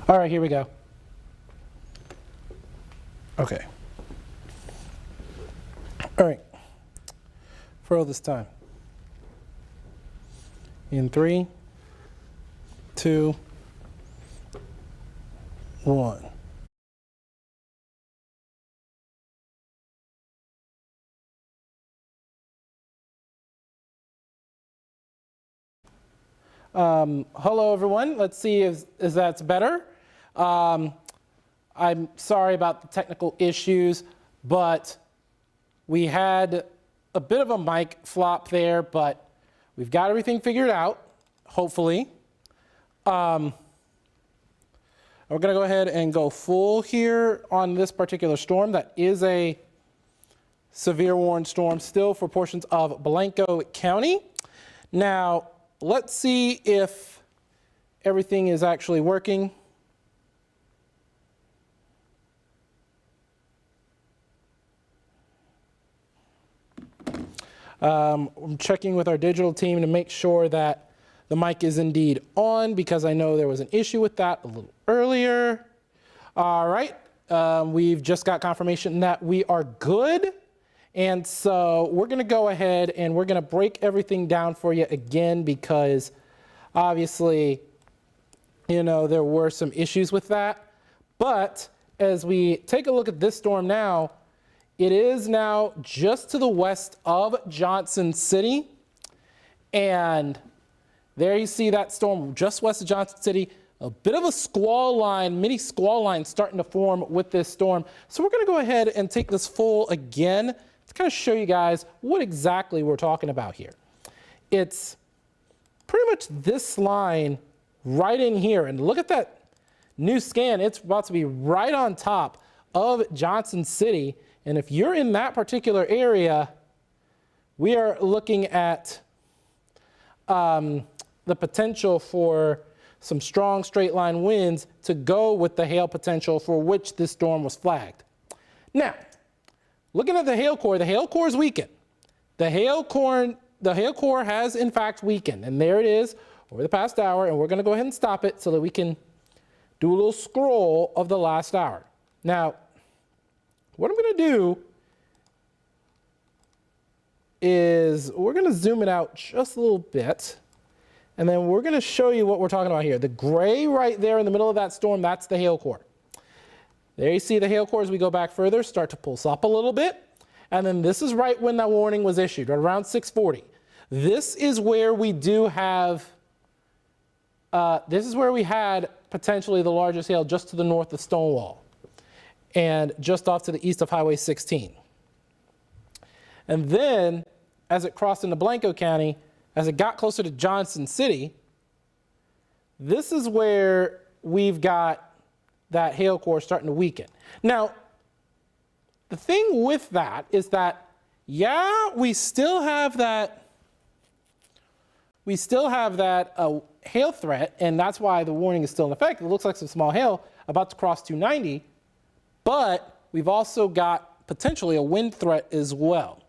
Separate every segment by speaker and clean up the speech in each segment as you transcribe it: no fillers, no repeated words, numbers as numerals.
Speaker 1: All right, here we go. Okay. All right. For all this time. In 3, 2, 1. Hello, everyone. Let's see if that's better. I'm sorry about the technical issues, but we had a bit of a mic flop there, but we've got everything figured out, hopefully. We're going to go ahead and go full here on this particular storm. That is a severe warning storm still for portions of Blanco County. Now, let's see if everything is actually working. I'm checking with our digital team to make sure that the mic is indeed on, because I know there was an issue with that a little earlier. All right, we've just got confirmation that we are good. And so we're going to go ahead and we're going to break everything down for you again, because obviously, you know, there were some issues with that. But as we take a look at this storm now, it is now just to the west of Johnson City. And there you see that storm just west of Johnson City. A bit of a squall line, mini squall line starting to form with this storm. So we're going to go ahead and take this full again to kind of show you guys what exactly we're talking about here. It's pretty much this line right in here. And look at that new scan. It's about to be right on top of Johnson City. And if you're in that particular area, we are looking at the potential for some strong straight line winds to go with the hail potential for which this storm was flagged. Now, looking at the hail core is weakened. The hail core has in fact weakened, and there it is over the past hour, and we're going to go ahead and stop it so that we can do a little scroll of the last hour. Now, what I'm going to do is we're going to zoom it out just a little bit, and then we're going to show you what we're talking about here. The gray right there in the middle of that storm, that's the hail core. There you see the hail core as we go back further, start to pulse up a little bit. And then this is right when that warning was issued, right around 6:40. This is where we do have, this is where we had potentially the largest hail just to the north of Stonewall and just off to the east of Highway 16. And then as it crossed into Blanco County, as it got closer to Johnson City, this is where we've got that hail core starting to weaken. Now, the thing with that is that, yeah, we still have that hail threat, and that's why the warning is still in effect. It looks like some small hail about to cross 290, but we've also got potentially a wind threat as well.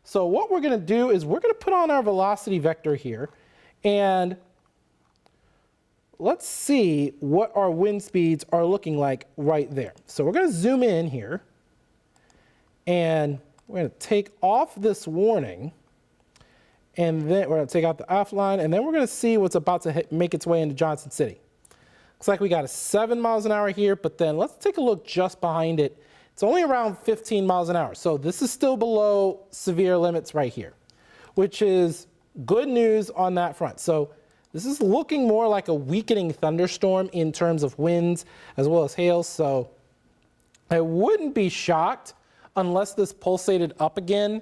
Speaker 1: So what we're going to do is we're going to put on our velocity vector here, and let's see what our wind speeds are looking like right there. So we're going to zoom in here, and we're going to take off this warning, and then we're going to take out the offline, and then we're going to see what's about to make its way into Johnson City. Looks like we got a 7 miles an hour here, but then let's take a look just behind it. It's only around 15 miles an hour. So this is still below severe limits right here, which is good news on that front. So this is looking more like a weakening thunderstorm in terms of winds as well as hail. So I wouldn't be shocked unless this pulsated up again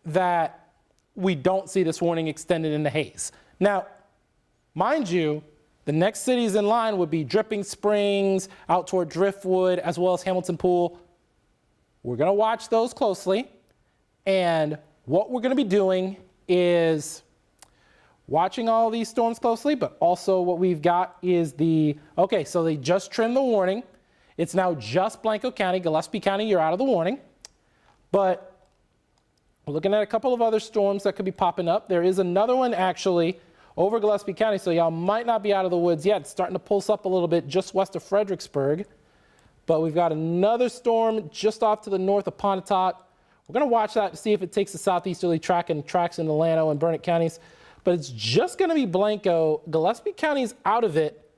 Speaker 1: that we don't see this warning extended into haze. Now, mind you, the next cities in line would be Dripping Springs, out toward Driftwood, as well as Hamilton Pool. We're going to watch those closely. And what we're going to be doing is watching all these storms closely, but also what we've got is okay, so they just trimmed the warning. It's now just Blanco County. Gillespie County, you're out of the warning. But we're looking at a couple of other storms that could be popping up. There is another one actually over Gillespie County, so y'all might not be out of the woods yet. It's starting to pulse up a little bit just west of Fredericksburg. But we've got another storm just off to the north of Pontotoc. We're going to watch that to see if it takes a southeasterly track and tracks into Llano and Burnett counties. But it's just going to be Blanco. Gillespie County's out of it.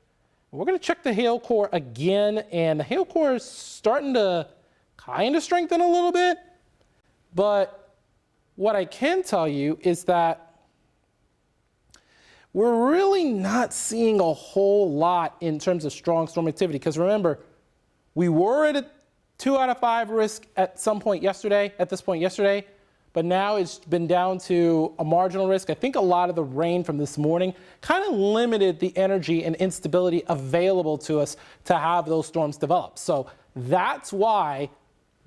Speaker 1: We're going to check the hail core again, and the hail core is starting to kind of strengthen a little bit. But what I can tell you is that we're really not seeing a whole lot in terms of strong storm activity. Because remember, we were at a 2 out of 5 risk at this point yesterday, but now it's been down to a marginal risk. I think a lot of the rain from this morning kind of limited the energy and instability available to us to have those storms develop. So that's why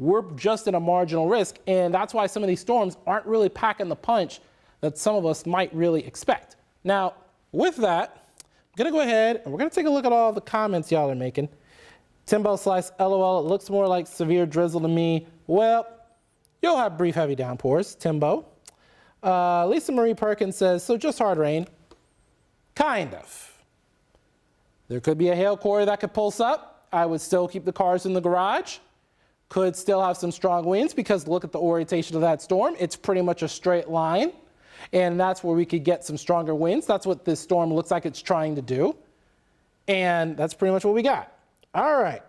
Speaker 1: we're just in a marginal risk, and that's why some of these storms aren't really packing the punch that some of us might really expect. Now, with that, I'm going to go ahead and we're going to take a look at all the comments y'all are making. Timbo Slice, LOL, it looks more like severe drizzle to me. Well, you'll have brief heavy downpours, Timbo. Lisa Marie Perkins says, so just hard rain. Kind of. There could be a hail core that could pulse up. I would still keep the cars in the garage. Could still have some strong winds because look at the orientation of that storm. It's pretty much a straight line. And that's where we could get some stronger winds. That's what this storm looks like it's trying to do. And that's pretty much what we got. All right.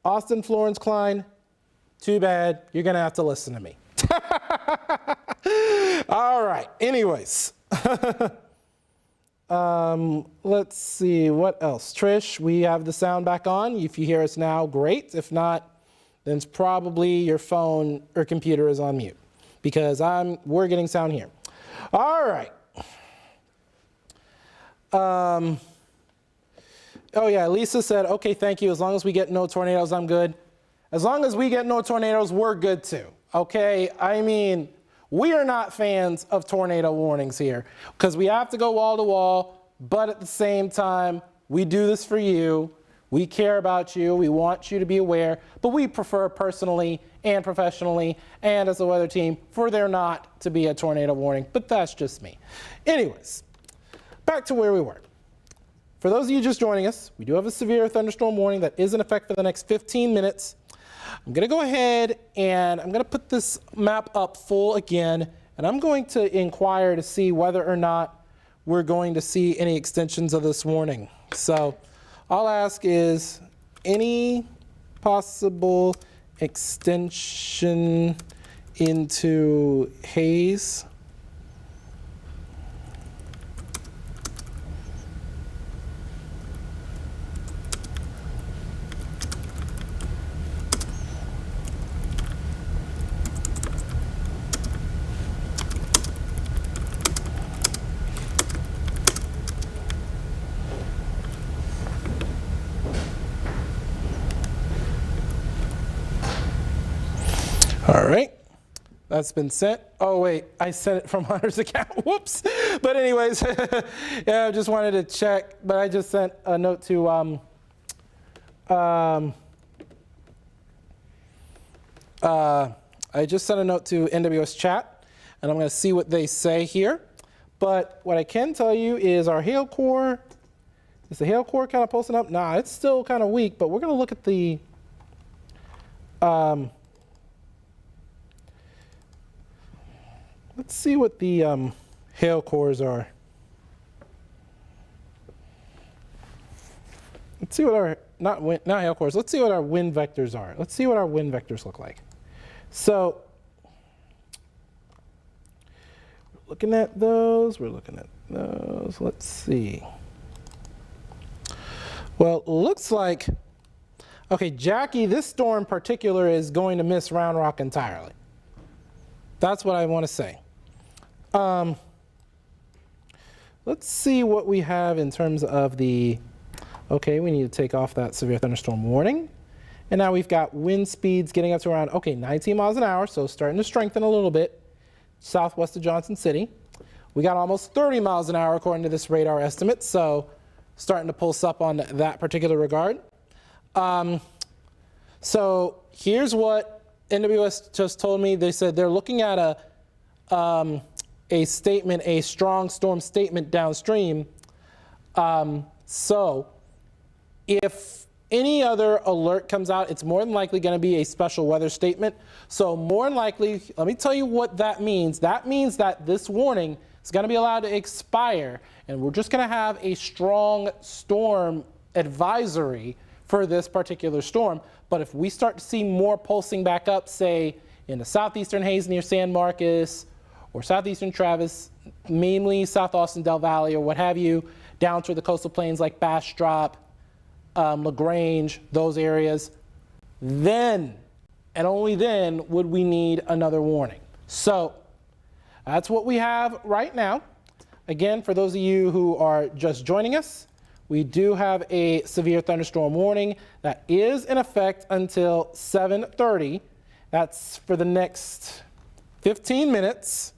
Speaker 1: Austin Florence Klein, too bad. You're going to have to listen to me. All right. Anyways. Let's see. What else? Trish, we have the sound back on. If you hear us now, great. If not, then it's probably your phone or computer is on mute because we're getting sound here. All right. Oh yeah, Lisa said, okay, thank you. As long as we get no tornadoes, I'm good. As long as we get no tornadoes, we're good too. Okay, I mean, we are not fans of tornado warnings here because we have to go wall to wall, but at the same time, we do this for you. We care about you. We want you to be aware, but we prefer personally and professionally and as a weather team for there not to be a tornado warning, but that's just me. Anyways, back to where we were. For those of you just joining us, we do have a severe thunderstorm warning that is in effect for the next 15 minutes. I'm going to go ahead and I'm going to put this map up full again, and I'm going to inquire to see whether or not we're going to see any extensions of this warning. So I'll ask is any possible extension into haze? All right, that's been sent. Oh wait, I sent it from Hunter's account, whoops. But anyways, yeah, I just wanted to check, but I just sent a note to, I just sent a note to NWS chat, and I'm gonna see what they say here. But what I can tell you is our hail core, is the hail core kind of pulsing up? Nah, it's still kind of weak, but we're gonna look at the, let's see what the hail cores are. Let's see what our, not hail cores, let's see what our wind vectors are. Let's see what our wind vectors look like. So, we're looking at those, let's see. Well, looks like, okay, Jackie, this storm in particular is going to miss Round Rock entirely. That's what I want to say. Let's see what we have in terms of the, okay, we need to take off that severe thunderstorm warning. And now we've got wind speeds getting up to around, okay, 19 miles an hour, so starting to strengthen a little bit, southwest of Johnson City. We got almost 30 miles an hour according to this radar estimate, so starting to pulse up on that particular regard. So here's what NWS just told me. They said they're looking at a statement, a strong storm statement downstream. So if any other alert comes out, it's more than likely going to be a special weather statement. So more than likely, let me tell you what that means. That means that this warning is going to be allowed to expire, and we're just going to have a strong storm advisory for this particular storm. But if we start to see more pulsing back up, say in the southeastern haze near San Marcos or southeastern Travis, mainly South Austin, Del Valle, or what have you, down to the coastal plains like Bastrop, LaGrange, those areas, then and only then would we need another warning. So that's what we have right now. Again, for those of you who are just joining us, we do have a severe thunderstorm warning that is in effect until 7:30. That's for the next 15 minutes.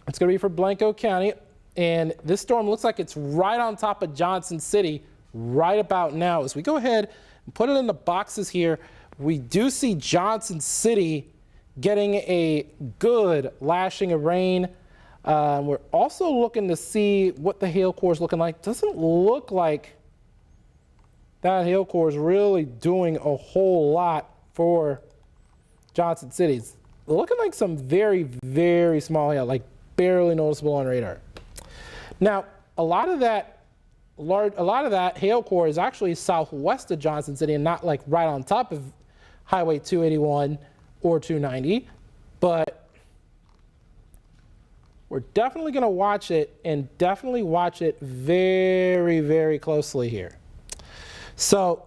Speaker 1: It's going to be for Blanco County. And this storm looks like it's right on top of Johnson City right about now. As we go ahead and put it in the boxes here, we do see Johnson City getting a good lashing of rain. We're also looking to see what the hail core is looking like. Doesn't look like that hail core is really doing a whole lot for Johnson City. It's looking like some very, very small hail, like barely noticeable on radar. Now, a lot of that hail core is actually southwest of Johnson City and not like right on top of Highway 281 or 290, but we're definitely going to watch it, and definitely watch it very, very closely here. So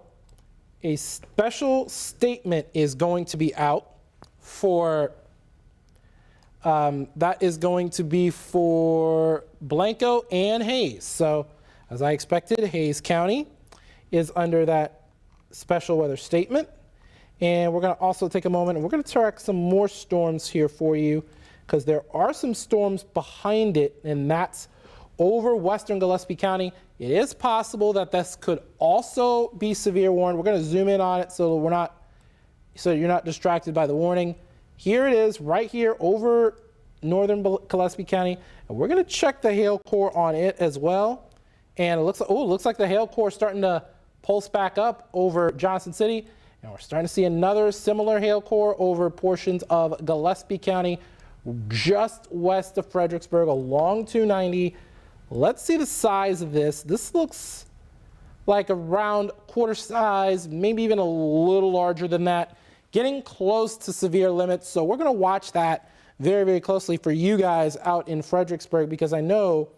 Speaker 1: a special statement is going to be out for, that is going to be for Blanco and Hays. So as I expected, Hays County is under that special weather statement. And we're going to also take a moment and we're going to track some more storms here for you, because there are some storms behind it, and that's over western Gillespie County. It is possible that this could also be severe warned. We're going to zoom in on it so you're not distracted by the warning. Here it is right here over northern Gillespie County, and we're going to check the hail core on it as well. And it looks like the hail core is starting to pulse back up over Johnson City, and we're starting to see another similar hail core over portions of Gillespie County, just west of Fredericksburg along 290. Let's see the size of this. This looks like around quarter size, maybe even a little larger than that, getting close to severe limits. So we're going to watch that very, very closely for you guys out in Fredericksburg, because I know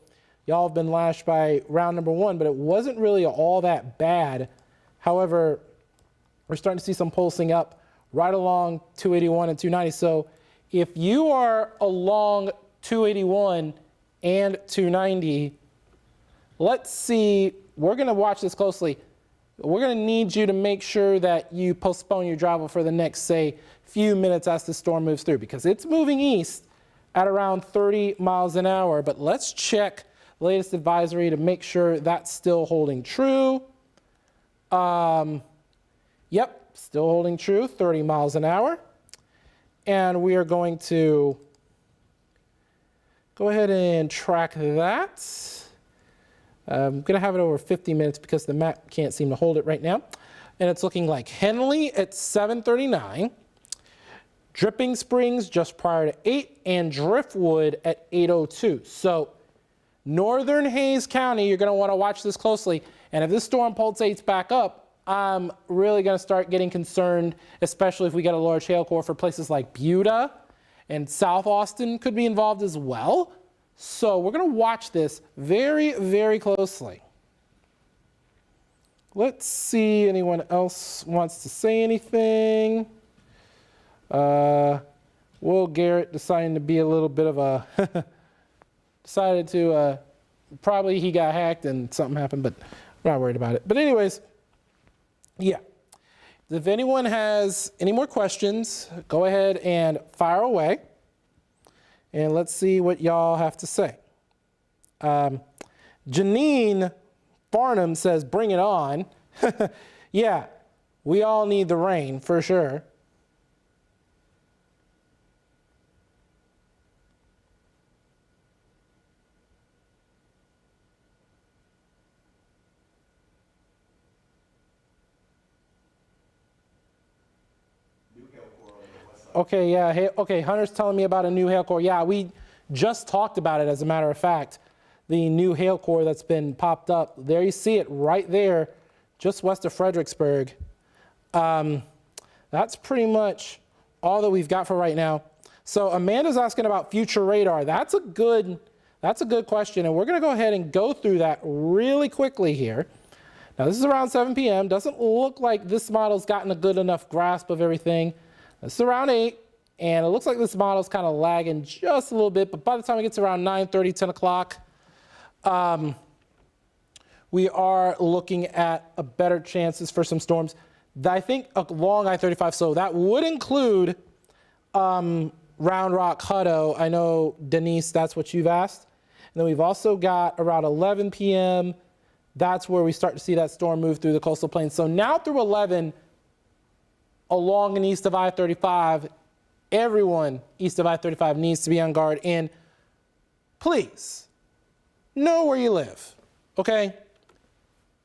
Speaker 1: y'all have been lashed by round number 1, but it wasn't really all that bad. However, we're starting to see some pulsing up right along 281 and 290. So if you are along 281 and 290, let's see, we're going to watch this closely. We're going to need you to make sure that you postpone your travel for the next, say, few minutes as the storm moves through, because it's moving east at around 30 miles an hour. But let's check the latest advisory to make sure that's still holding true. Yep, still holding true, 30 miles an hour. And we are going to go ahead and track that. I'm going to have it over 50 minutes because the map can't seem to hold it right now. And it's looking like Henley at 7:39, Dripping Springs just prior to 8, and Driftwood at 8:02. So northern Hays County, you're going to want to watch this closely. And if this storm pulsates back up, I'm really going to start getting concerned, especially if we get a large hail core for places like Buda, and South Austin could be involved as well. So we're going to watch this very, very closely. Let's see, anyone else wants to say anything? Will Garrett deciding to be a little bit of a, decided to, probably he got hacked and something happened, but I'm not worried about it. But anyways, yeah, if anyone has any more questions, go ahead and fire away. And let's see what y'all have to say. Janine Barnum says, bring it on. Yeah, we all need the rain for sure. Okay, yeah. Hey, okay, Hunter's telling me about a new hail core. Yeah, we just talked about it, as a matter of fact. The new hail core that's been popped up. There you see it right there, just west of Fredericksburg. That's pretty much all that we've got for right now. So Amanda's asking about future radar. That's a good question, and we're going to go ahead and go through that really quickly here. Now this is around 7 p.m. Doesn't look like this model's gotten a good enough grasp of everything. This is around 8, and it looks like this model's kind of lagging just a little bit, but by the time it gets around 9:30, 10 o'clock, we are looking at a better chances for some storms. I think along I-35, so that would include Round Rock, Hutto. I know, Denise, that's what you've asked. And then we've also got around 11 p.m., that's where we start to see that storm move through the coastal plains. So now through 11, along and east of I-35, everyone east of I-35 needs to be on guard. And please, know where you live, okay?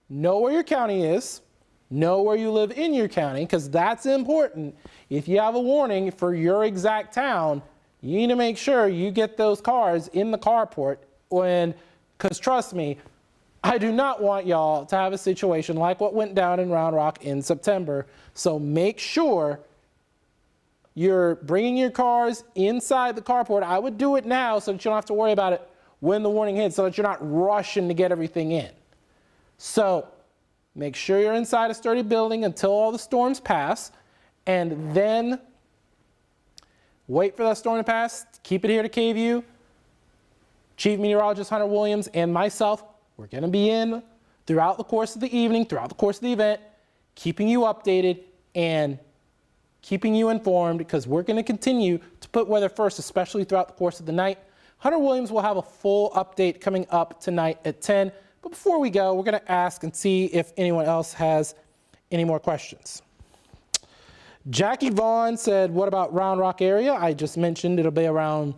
Speaker 1: Know where your county is. Know where you live in your county, because that's important. If you have a warning for your exact town, you need to make sure you get those cars in the carport. Because trust me, I do not want y'all to have a situation like what went down in Round Rock in September. So make sure you're bringing your cars inside the carport. I would do it now so that you don't have to worry about it when the warning hits, so that you're not rushing to get everything in. So make sure you're inside a sturdy building until all the storms pass, and then wait for that storm to pass. Keep it here to KVUE. Chief Meteorologist Hunter Williams and myself, we're going to be in throughout the course of the evening, throughout the course of the event, keeping you updated and keeping you informed, because we're going to continue to put weather first, especially throughout the course of the night. Hunter Williams will have a full update coming up tonight at 10. But before we go, we're going to ask and see if anyone else has any more questions. Jackie Vaughn said, what about Round Rock area? I just mentioned it'll be around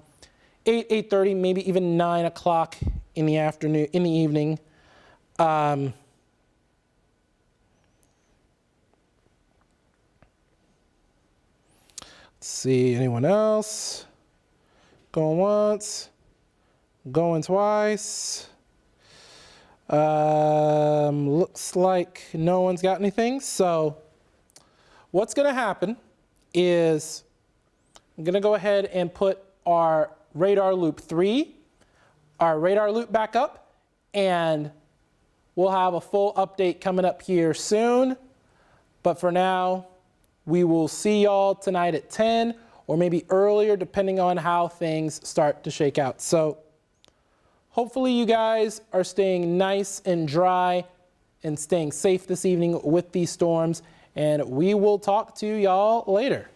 Speaker 1: 8:30, maybe even 9 o'clock in the afternoon, in the evening. Let's see, anyone else? Going once, going twice. Looks like no one's got anything. So what's going to happen is I'm going to go ahead and put our radar loop 3, our radar loop back up, and we'll have a full update coming up here soon. But for now, we will see y'all tonight at 10 or maybe earlier, depending on how things start to shake out. So hopefully you guys are staying nice and dry and staying safe this evening with these storms, and we will talk to y'all later.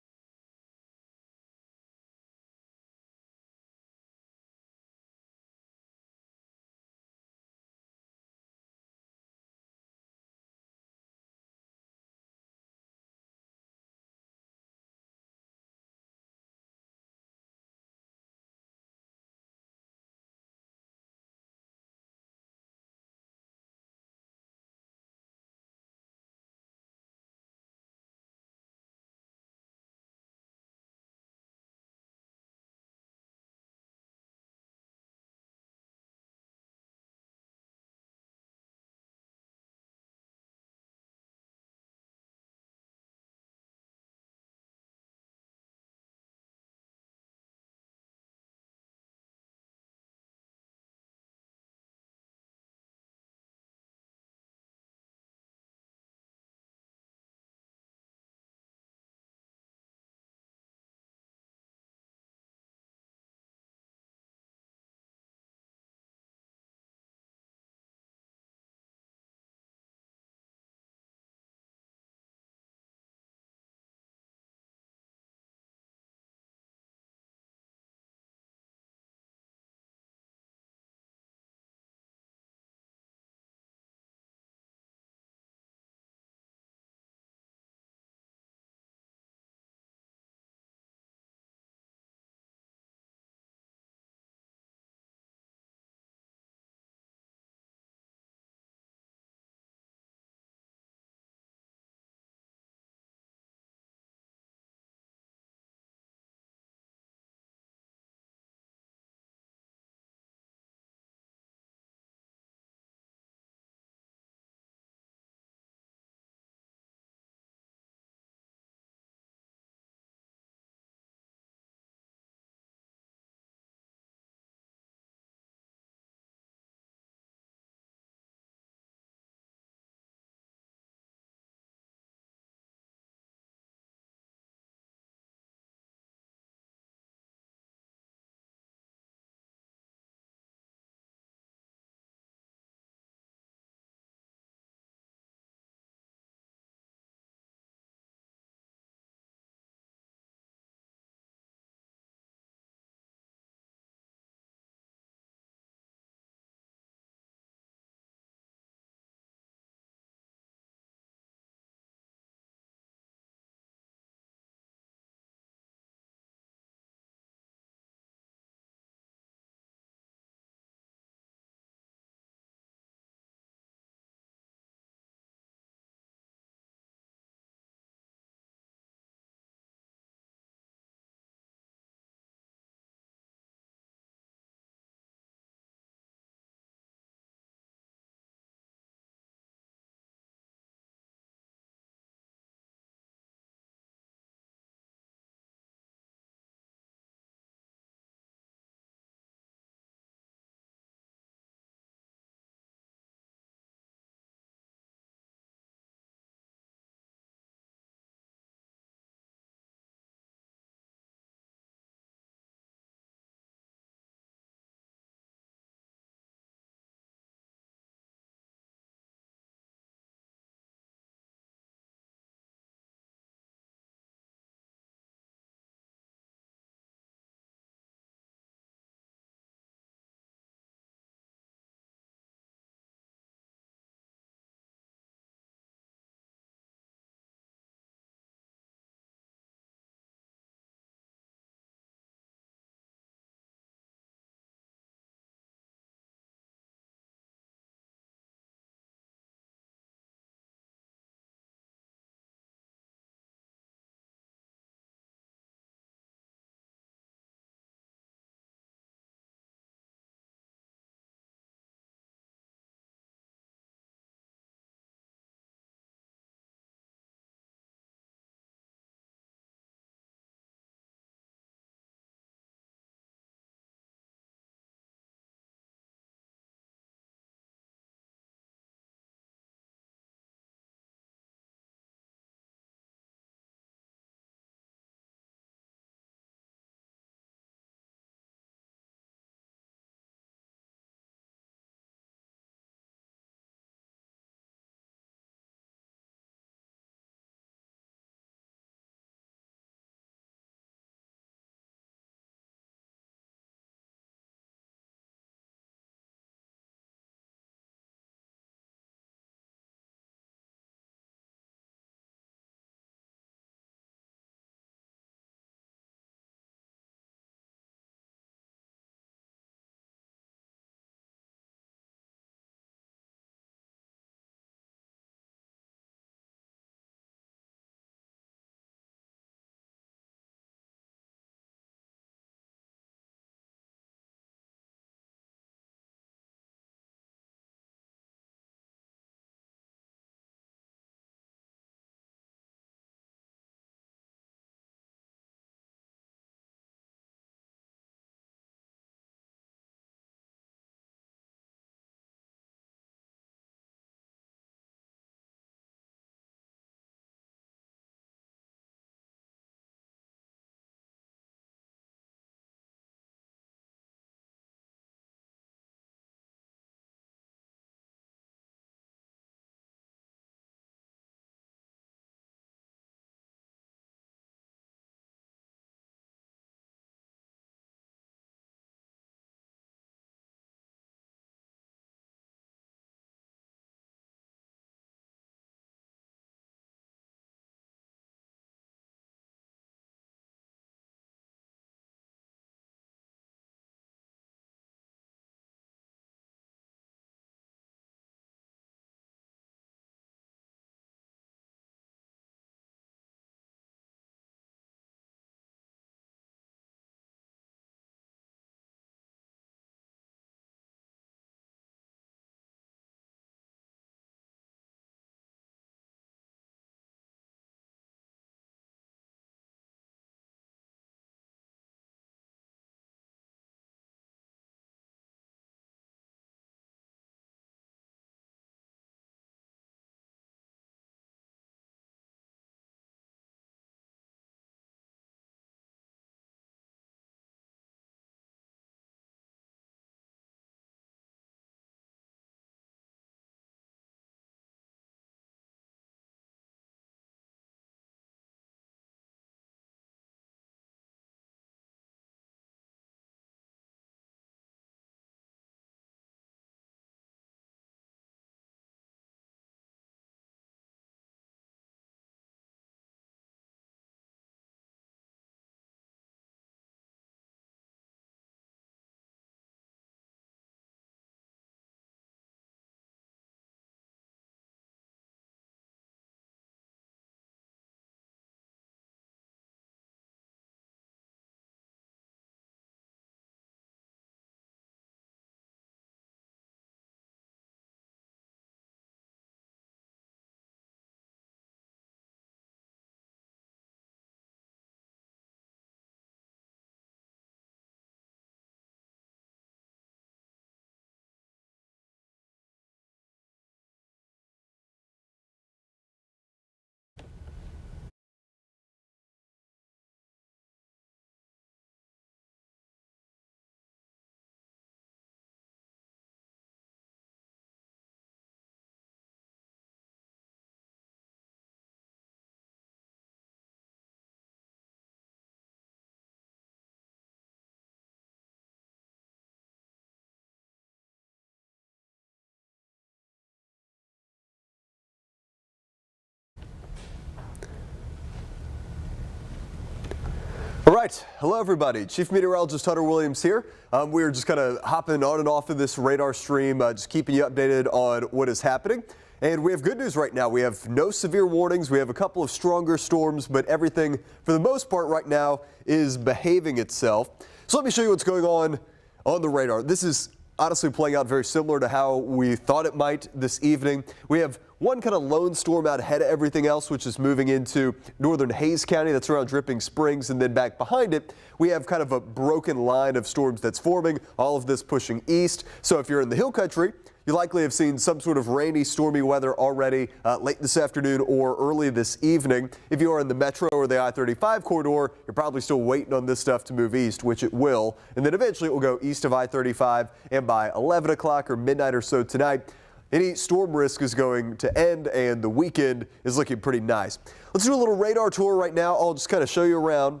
Speaker 2: All right, hello everybody. Chief Meteorologist Hunter Williams here. We're just kind of hopping on and off of this radar stream, just keeping you updated on what is happening. And we have good news right now. We have no severe warnings. We have a couple of stronger storms, but everything for the most part right now is behaving itself. So let me show you what's going on the radar. This is honestly playing out very similar to how we thought it might this evening. We have one kind of lone storm out ahead of everything else, which is moving into northern Hayes County. That's around Dripping Springs. And then back behind it, we have kind of a broken line of storms that's forming, all of this pushing east. So if you're in the hill country, you likely have seen some sort of rainy, stormy weather already late this afternoon or early this evening. If you are in the metro or the I-35 corridor, you're probably still waiting on this stuff to move east, which it will. And then eventually it will go east of I-35, and by 11 o'clock or midnight or so tonight, any storm risk is going to end and the weekend is looking pretty nice. Let's do a little radar tour right now. I'll just kind of show you around.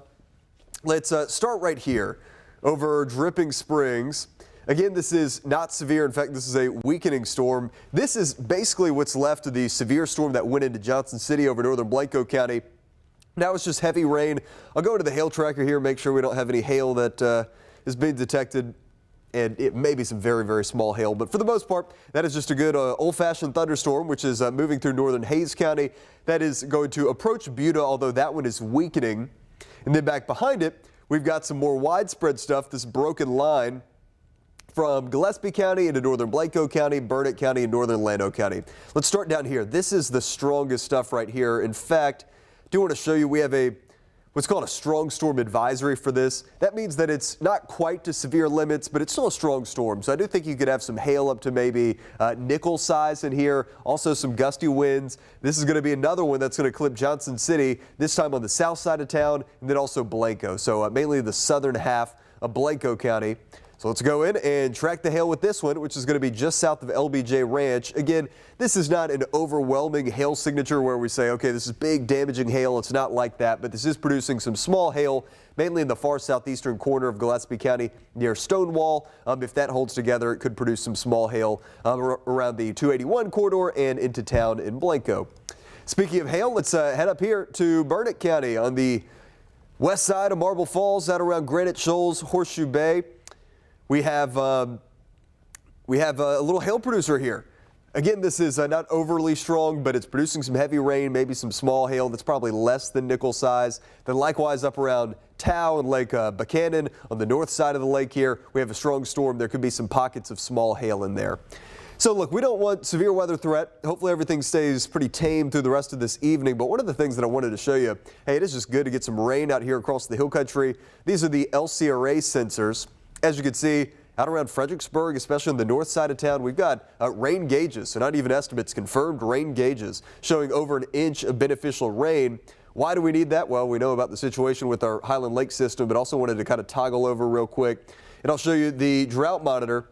Speaker 2: Let's start right here over Dripping Springs. Again, this is not severe. In fact, this is a weakening storm. This is basically what's left of the severe storm that went into Johnson City over northern Blanco County. Now it's just heavy rain. I'll go into the hail tracker here, make sure we don't have any hail that is being detected. And it may be some very, very small hail. But for the most part, that is just a good old-fashioned thunderstorm, which is moving through northern Hayes County. That is going to approach Buda, although that one is weakening. And then back behind it, we've got some more widespread stuff, this broken line from Gillespie County into northern Blanco County, Burnett County, and northern Llano County. Let's start down here. This is the strongest stuff right here. In fact, I do want to show you, we have what's called a strong storm advisory for this. That means that it's not quite to severe limits, but it's still a strong storm. So I do think you could have some hail up to maybe nickel size in here. Also some gusty winds. This is going to be another one that's going to clip Johnson City, this time on the south side of town, and then also Blanco. So mainly the southern half of Blanco County. So let's go in and track the hail with this one, which is going to be just south of LBJ Ranch. Again, this is not an overwhelming hail signature where we say, okay, this is big damaging hail. It's not like that, but this is producing some small hail, mainly in the far southeastern corner of Gillespie County near Stonewall. If that holds together, it could produce some small hail around the 281 corridor and into town in Blanco. Speaking of hail, let's head up here to Burnett County on the west side of Marble Falls, out around Granite Shoals, Horseshoe Bay. We have a little hail producer here. Again, this is not overly strong, but it's producing some heavy rain, maybe some small hail that's probably less than nickel size. Then likewise up around Tau and Lake Buchanan on the north side of the lake here, we have a strong storm. There could be some pockets of small hail in there. So look, we don't want severe weather threat. Hopefully everything stays pretty tame through the rest of this evening. But one of the things that I wanted to show you, hey, it is just good to get some rain out here across the hill country. These are the LCRA sensors. As you can see, out around Fredericksburg, especially on the north side of town, we've got rain gauges, so not even estimates, confirmed rain gauges showing over an inch of beneficial rain. Why do we need that? Well, we know about the situation with our Highland Lake system, but also wanted to kind of toggle over real quick. And I'll show you the drought monitor,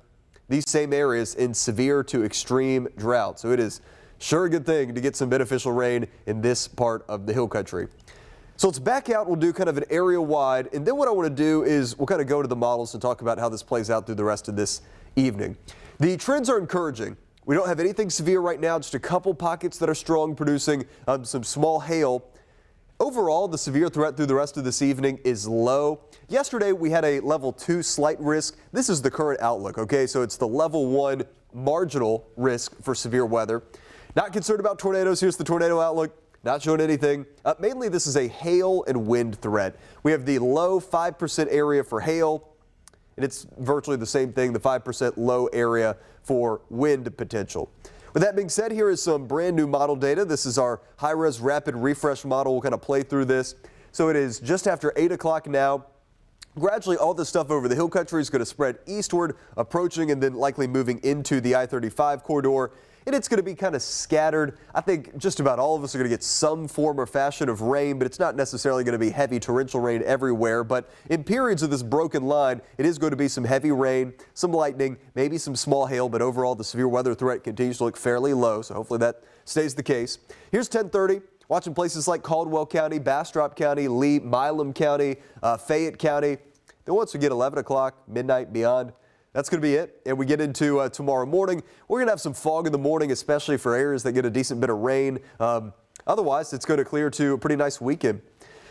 Speaker 2: these same areas in severe to extreme drought. So it is sure a good thing to get some beneficial rain in this part of the hill country. So let's back out. We'll do kind of an area wide. And then what I want to do is we'll kind of go to the models and talk about how this plays out through the rest of this evening. The trends are encouraging. We don't have anything severe right now, just a couple pockets that are strong, producing some small hail. Overall, the severe threat through the rest of this evening is low. Yesterday, we had a level 2 slight risk. This is the current outlook, okay? So it's the level 1 marginal risk for severe weather. Not concerned about tornadoes. Here's the tornado outlook. Not showing anything. Mainly, this is a hail and wind threat. We have the low 5% area for hail, and it's virtually the same thing, the 5% low area for wind potential. With that being said, here is some brand new model data. This is our high-res rapid refresh model. We'll kind of play through this. So it is just after 8 o'clock now. Gradually, all this stuff over the hill country is going to spread eastward, approaching and then likely moving into the I-35 corridor. And it's going to be kind of scattered. I think just about all of us are going to get some form or fashion of rain, but it's not necessarily going to be heavy torrential rain everywhere. But in periods of this broken line, it is going to be some heavy rain, some lightning, maybe some small hail, but overall the severe weather threat continues to look fairly low. So hopefully that stays the case. Here's 10:30. Watching places like Caldwell County, Bastrop County, Lee, Milam County, Fayette County. Then once we get 11 o'clock, midnight, beyond, that's going to be it. And we get into tomorrow morning. We're going to have some fog in the morning, especially for areas that get a decent bit of rain. Otherwise, it's going to clear to a pretty nice weekend.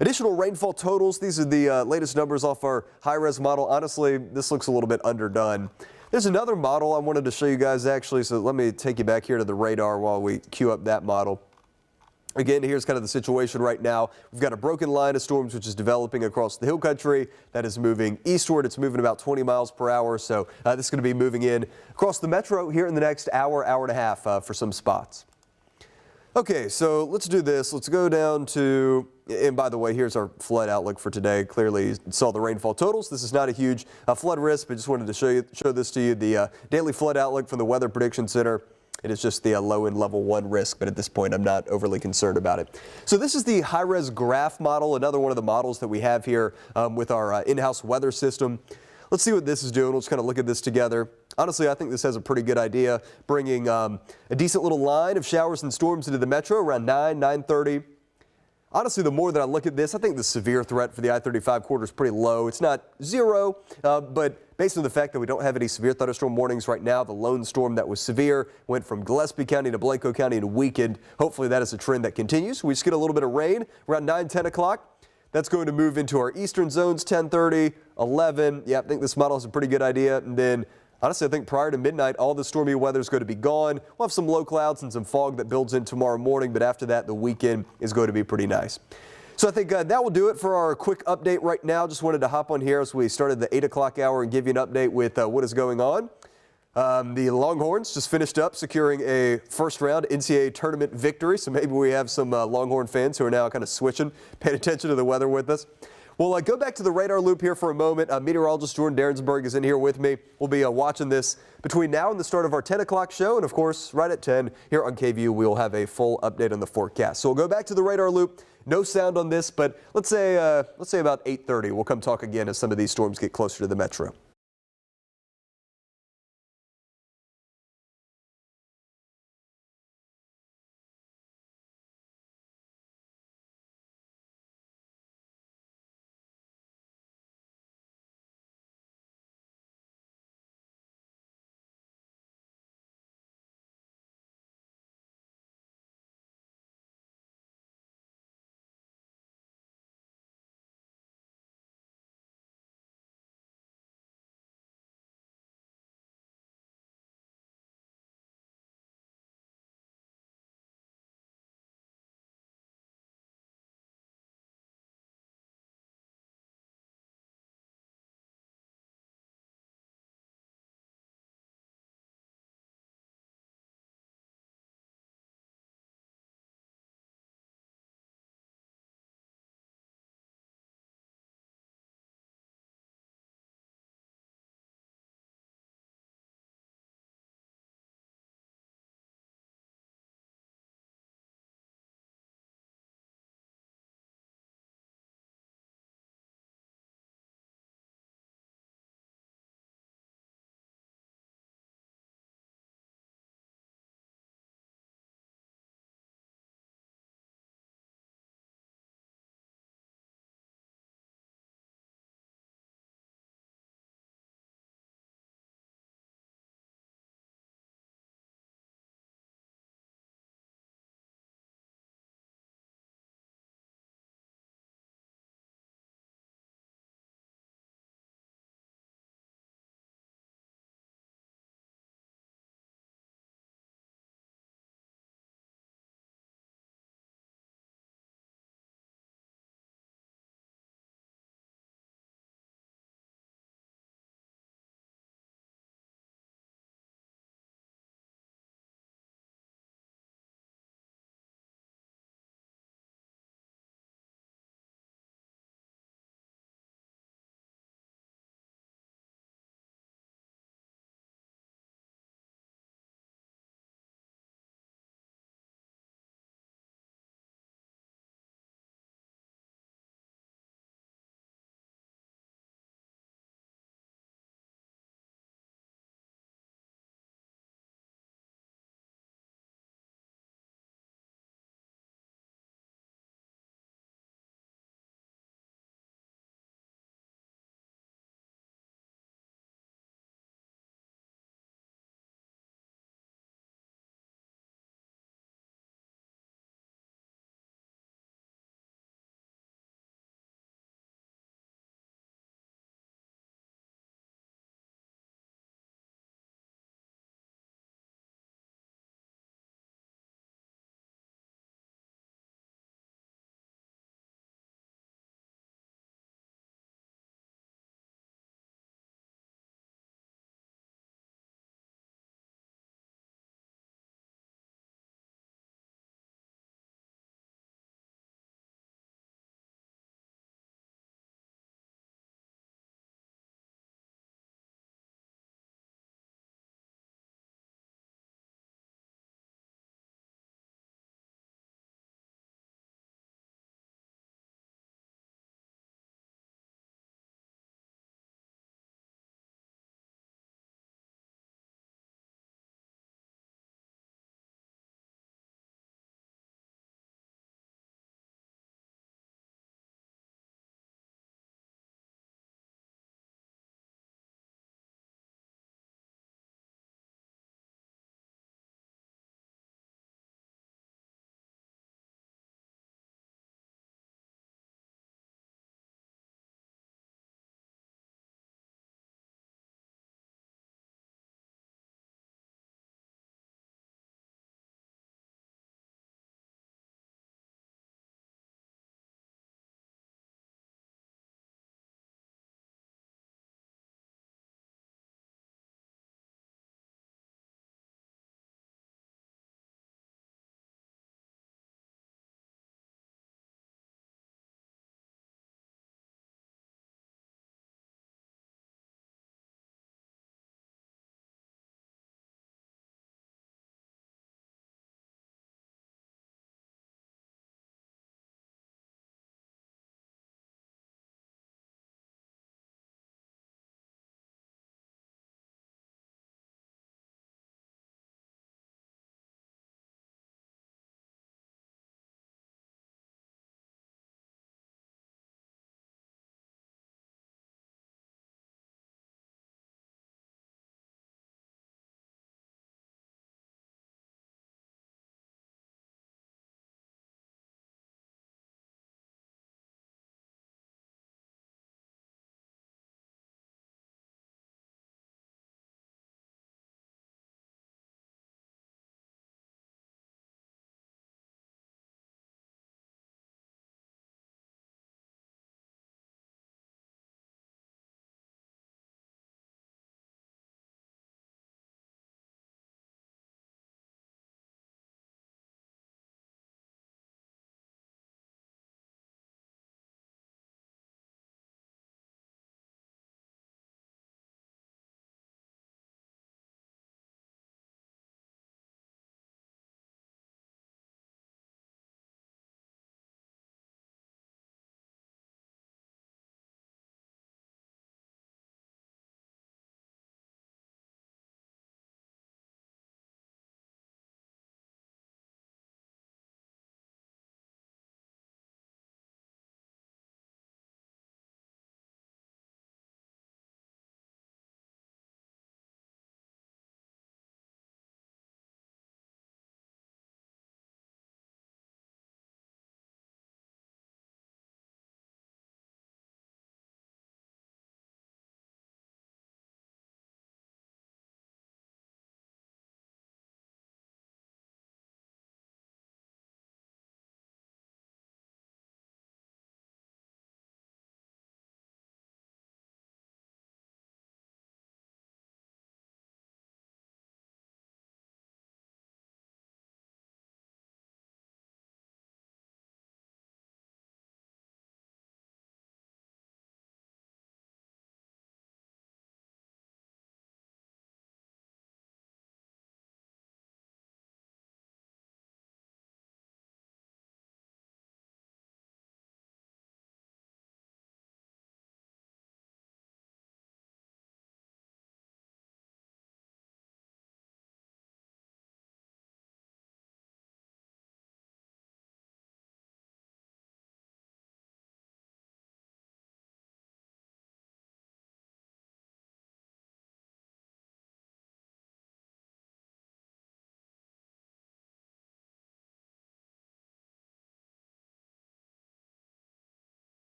Speaker 2: Additional rainfall totals. These are the latest numbers off our high-res model. Honestly, this looks a little bit underdone. There's another model I wanted to show you guys actually, so let me take you back here to the radar while we queue up that model. Again, here's kind of the situation right now. We've got a broken line of storms which is developing across the hill country that is moving eastward. It's moving about 20 miles per hour. So this is going to be moving in across the metro here in the next hour, hour and a half for some spots. Okay, so let's do this. Let's go down to, and by the way, here's our flood outlook for today. Clearly, you saw the rainfall totals. This is not a huge flood risk, but just wanted to show this to you. The daily flood outlook from the Weather Prediction Center. It is just the low and level 1 risk, but at this point, I'm not overly concerned about it. So this is the high-res graph model, another one of the models that we have here with our in-house weather system. Let's see what this is doing. Let's kind of look at this together. Honestly, I think this has a pretty good idea, bringing a decent little line of showers and storms into the metro around 9:30. Honestly, the more that I look at this, I think the severe threat for the I-35 corridor is pretty low. It's not zero, but based on the fact that we don't have any severe thunderstorm warnings right now, the lone storm that was severe went from Gillespie County to Blanco County and weakened. Hopefully that is a trend that continues. We just get a little bit of rain around 9-10 o'clock. That's going to move into our eastern zones, 10:30, 11. Yeah, I think this model has a pretty good idea. And then, honestly, I think prior to midnight, all the stormy weather is going to be gone. We'll have some low clouds and some fog that builds in tomorrow morning, but after that, the weekend is going to be pretty nice. So I think that will do it for our quick update right now. Just wanted to hop on here as we started the 8 o'clock hour and give you an update with what is going on. The Longhorns just finished up securing a first-round NCAA tournament victory, so maybe we have some Longhorn fans who are now kind of switching, paying attention to the weather with us. We'll go back to the radar loop here for a moment. Meteorologist Jordan Darensbourg is in here with me. We'll be watching this between now and the start of our 10 o'clock show, and of course, right at 10 here on KVUE, we will have a full update on the forecast. So we'll go back to the radar loop. No sound on this, but let's say about 8:30. We'll come talk again as some of these storms get closer to the metro.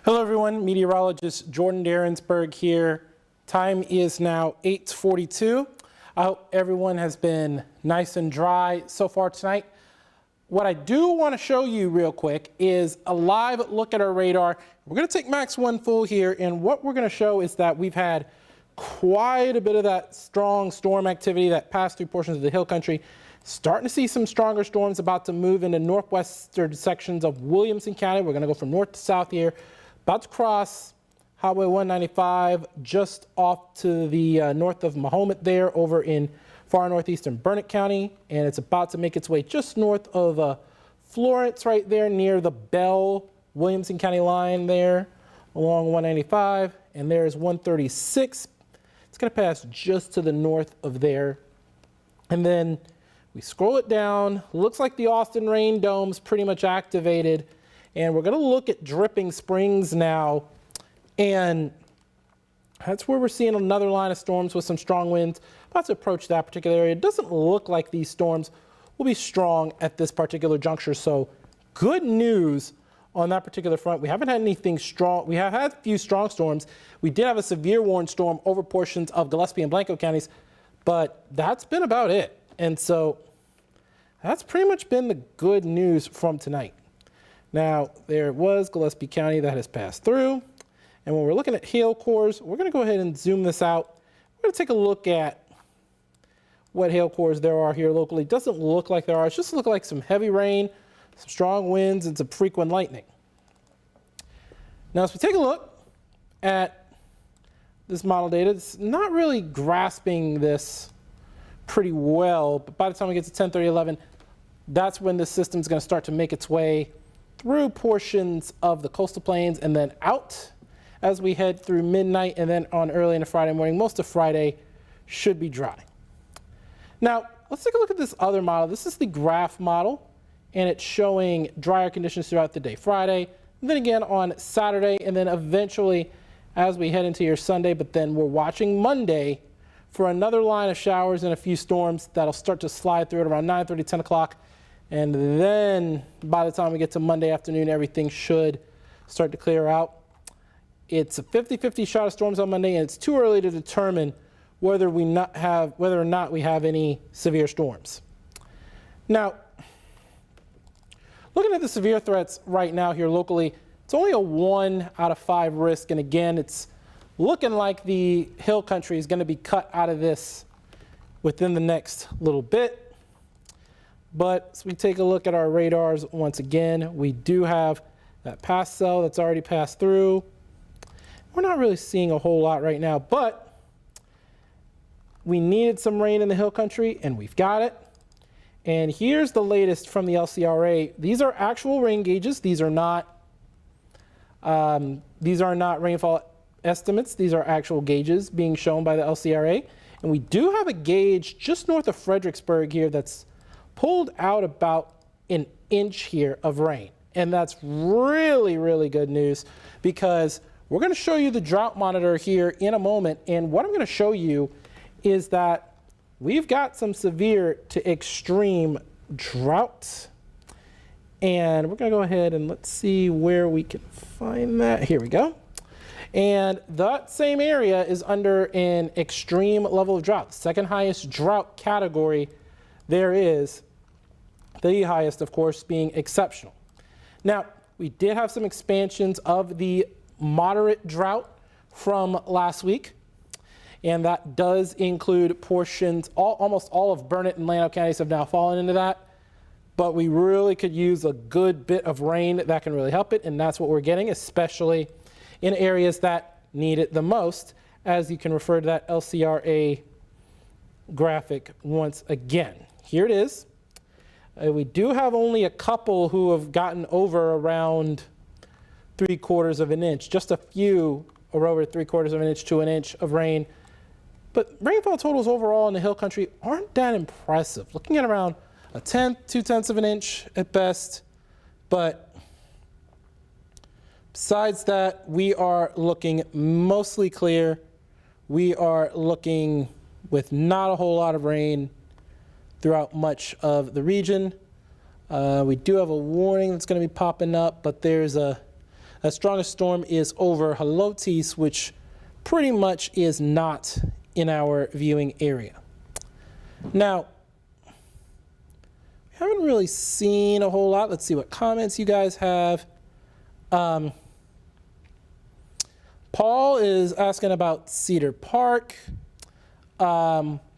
Speaker 1: Hello everyone, meteorologist Jordan Darensbourg here. Time is now 8:42. I hope everyone has been nice and dry so far tonight. What I do want to show you real quick is a live look at our radar. We're going to take max 1 full here, and what we're going to show is that we've had quite a bit of that strong storm activity that passed through portions of the hill country. Starting to see some stronger storms about to move into northwestern sections of Williamson County. We're going to go from north to south here. About to cross Highway 195 just off to the north of Mahomet there over in far northeastern Burnett County. And it's about to make its way just north of Florence right there near the Bell Williamson County line there along 195. And there's 136. It's going to pass just to the north of there. And then we scroll it down. Looks like the Austin rain dome's pretty much activated. And we're going to look at Dripping Springs now. And that's where we're seeing another line of storms with some strong winds. About to approach that particular area. It doesn't look like these storms will be strong at this particular juncture. So good news on that particular front. We haven't had anything strong. We have had a few strong storms. We did have a severe warning storm over portions of Gillespie and Blanco counties, but that's been about it. And so that's pretty much been the good news from tonight. Now, there was Gillespie County that has passed through. And when we're looking at hail cores, we're going to go ahead and zoom this out. We're going to take a look at what hail cores there are here locally. It doesn't look like there are. It's just look like some heavy rain, some strong winds, and some frequent lightning. Now, as we take a look at this model data, it's not really grasping this pretty well. But by the time we get to 10, 30, 11, that's when the system's going to start to make its way through portions of the coastal plains and then out as we head through midnight and then on early into Friday morning. Most of Friday should be dry. Now, let's take a look at this other model. This is the graph model, and it's showing drier conditions throughout the day. Friday, and then again on Saturday, and then eventually as we head into your Sunday. But then we're watching Monday for another line of showers and a few storms that'll start to slide through at around 9:30, 10 o'clock. And then by the time we get to Monday afternoon, everything should start to clear out. It's a 50-50 shot of storms on Monday, and it's too early to determine whether or not we have any severe storms. Now, looking at the severe threats right now here locally, it's only a 1 out of 5 risk. And again, it's looking like the hill country is going to be cut out of this within the next little bit. But as we take a look at our radars once again, we do have that pass cell that's already passed through. We're not really seeing a whole lot right now, but we needed some rain in the hill country, and we've got it. And here's the latest from the LCRA. These are actual rain gauges. These are not rainfall estimates. These are actual gauges being shown by the LCRA. And we do have a gauge just north of Fredericksburg here that's pulled out about an inch here of rain. And that's really, really good news, because we're going to show you the drought monitor here in a moment. And what I'm going to show you is that we've got some severe to extreme drought. And we're going to go ahead and let's see where we can find that. Here we go. And that same area is under an extreme level of drought. The second highest drought category there is. The highest, of course, being exceptional. Now, we did have some expansions of the moderate drought from last week, and that does include portions, almost all of Burnett and Llano counties have now fallen into that, but we really could use a good bit of rain that can really help it, and that's what we're getting, especially in areas that need it the most, as you can refer to that LCRA graphic once again. Here it is. We do have only a couple who have gotten over around 3/4 of an inch. Just a few are over 3/4 of an inch to an inch of rain. But rainfall totals overall in the hill country aren't that impressive. Looking at around a 1/10, 2/10 of an inch at best. But besides that, we are looking mostly clear. We are looking with not a whole lot of rain throughout much of the region. We do have a warning that's going to be popping up, but there's a The strongest storm is over Halotis, which pretty much is not in our viewing area. Now, we haven't really seen a whole lot. Let's see what comments you guys have. Paul is asking about Cedar Park.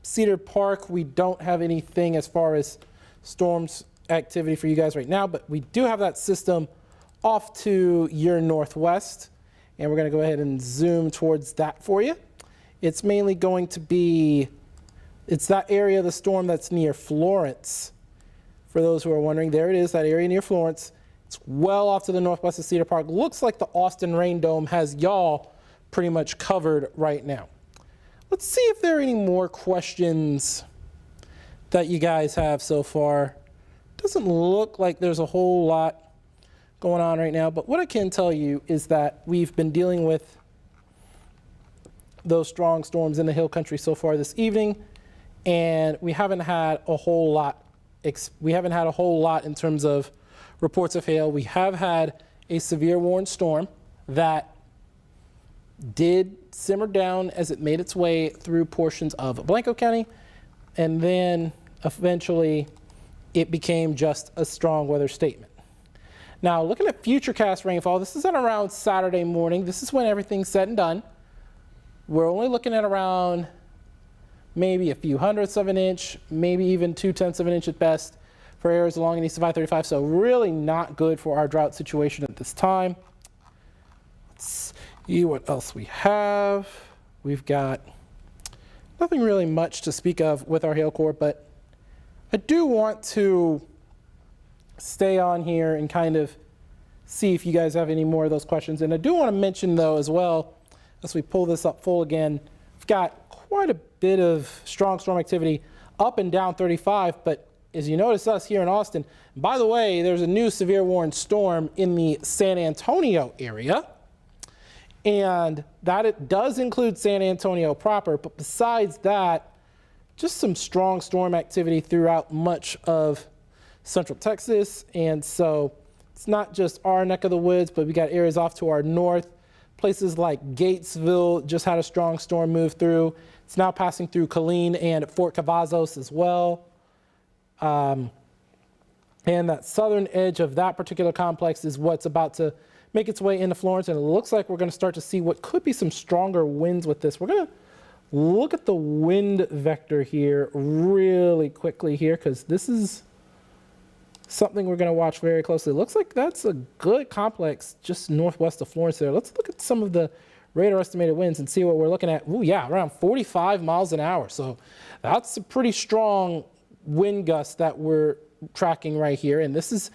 Speaker 1: Cedar Park, we don't have anything as far as storms activity for you guys right now, but we do have that system off to your northwest, and we're going to go ahead and zoom towards that for you. It's mainly going to be, it's that area of the storm that's near Florence. For those who are wondering, there it is, that area near Florence. It's well off to the northwest of Cedar Park. Looks like the Austin Rain Dome has y'all pretty much covered right now. Let's see if there are any more questions that you guys have so far. Doesn't look like there's a whole lot going on right now, but what I can tell you is that we've been dealing with those strong storms in the hill country so far this evening, and we haven't had a whole lot in terms of reports of hail. We have had a severe warning storm that did simmer down as it made its way through portions of Blanco County, and then eventually it became just a strong weather statement. Now, looking at futurecast rainfall, this is at around Saturday morning. This is when everything's said and done. We're only looking at around maybe a few hundredths of an inch, maybe even 2/10 of an inch at best for areas along and east of I-35. So really not good for our drought situation at this time. Let's see what else we have. We've got nothing really much to speak of with our hail core, but I do want to stay on here and kind of see if you guys have any more of those questions. And I do want to mention, though, as well, as we pull this up full again, we've got quite a bit of strong storm activity up and down 35. But as you notice us here in Austin, by the way, there's a new severe warning storm in the San Antonio area. And that it does include San Antonio proper. But besides that, just some strong storm activity throughout much of central Texas. And so it's not just our neck of the woods, but we got areas off to our north. Places like Gatesville just had a strong storm move through. It's now passing through Killeen and Fort Cavazos as well. And that southern edge of that particular complex is what's about to make its way into Florence. And it looks like we're going to start to see what could be some stronger winds with this. We're going to look at the wind vector here really quickly here, because this is something we're going to watch very closely. It looks like that's a good complex just northwest of Florence there. Let's look at some of the radar estimated winds and see what we're looking at. Ooh, yeah, around 45 miles an hour. So that's a pretty strong wind gust that we're tracking right here. And this is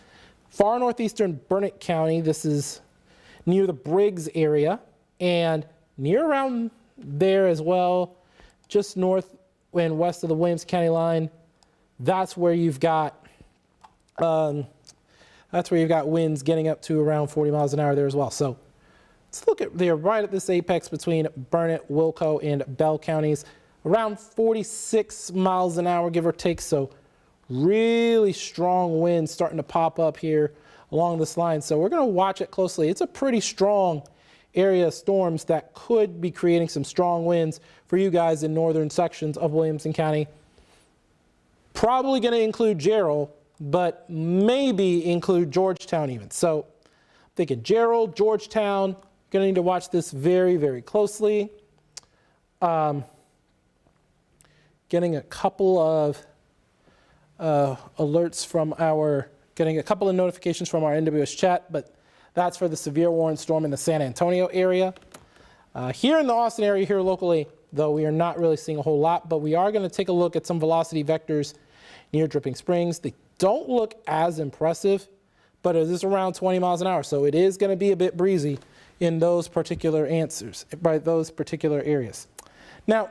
Speaker 1: far northeastern Burnett County. This is near the Briggs area and near around there as well, just north and west of the Williams County line. That's where you've got winds getting up to around 40 miles an hour there as well. So let's look at, they're right at this apex between Burnett, Wilco, and Bell counties, around 46 miles an hour, give or take. So really strong winds starting to pop up here along this line. So we're going to watch it closely. It's a pretty strong area of storms that could be creating some strong winds for you guys in northern sections of Williamson County. Probably going to include Gerald, but maybe include Georgetown even. So I'm thinking Gerald, Georgetown, going to need to watch this very, very closely. Getting a couple of alerts from getting a couple of notifications from our NWS chat, but that's for the severe warning storm in the San Antonio area. Here in the Austin area, here locally, though, we are not really seeing a whole lot, but we are going to take a look at some velocity vectors near Dripping Springs. They don't look as impressive, but it is around 20 miles an hour, so it is going to be a bit breezy in those particular areas. Now,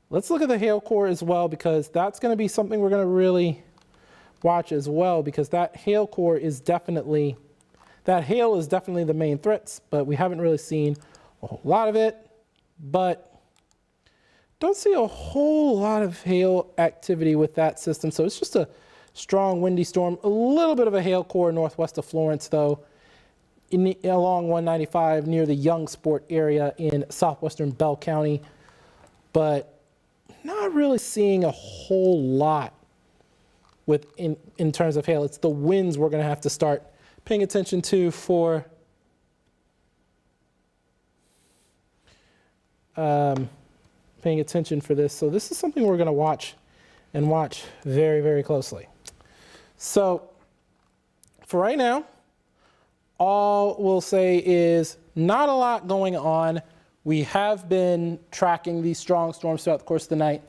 Speaker 1: let's look at the hail core as well, because that's going to be something we're going to really watch as well, because that hail core is definitely, that hail is definitely the main threats, but we haven't really seen a whole lot of it. But don't see a whole lot of hail activity with that system. So it's just a strong windy storm, a little bit of a hail core northwest of Florence though. along 195 near the Youngsport area in southwestern Bell County, but not really seeing a whole lot in terms of hail. It's the winds we're going to have to start paying attention to for paying attention for this. So this is something we're going to watch very, very closely. So for right now, all we'll say is not a lot going on. We have been tracking these strong storms throughout the course of the night.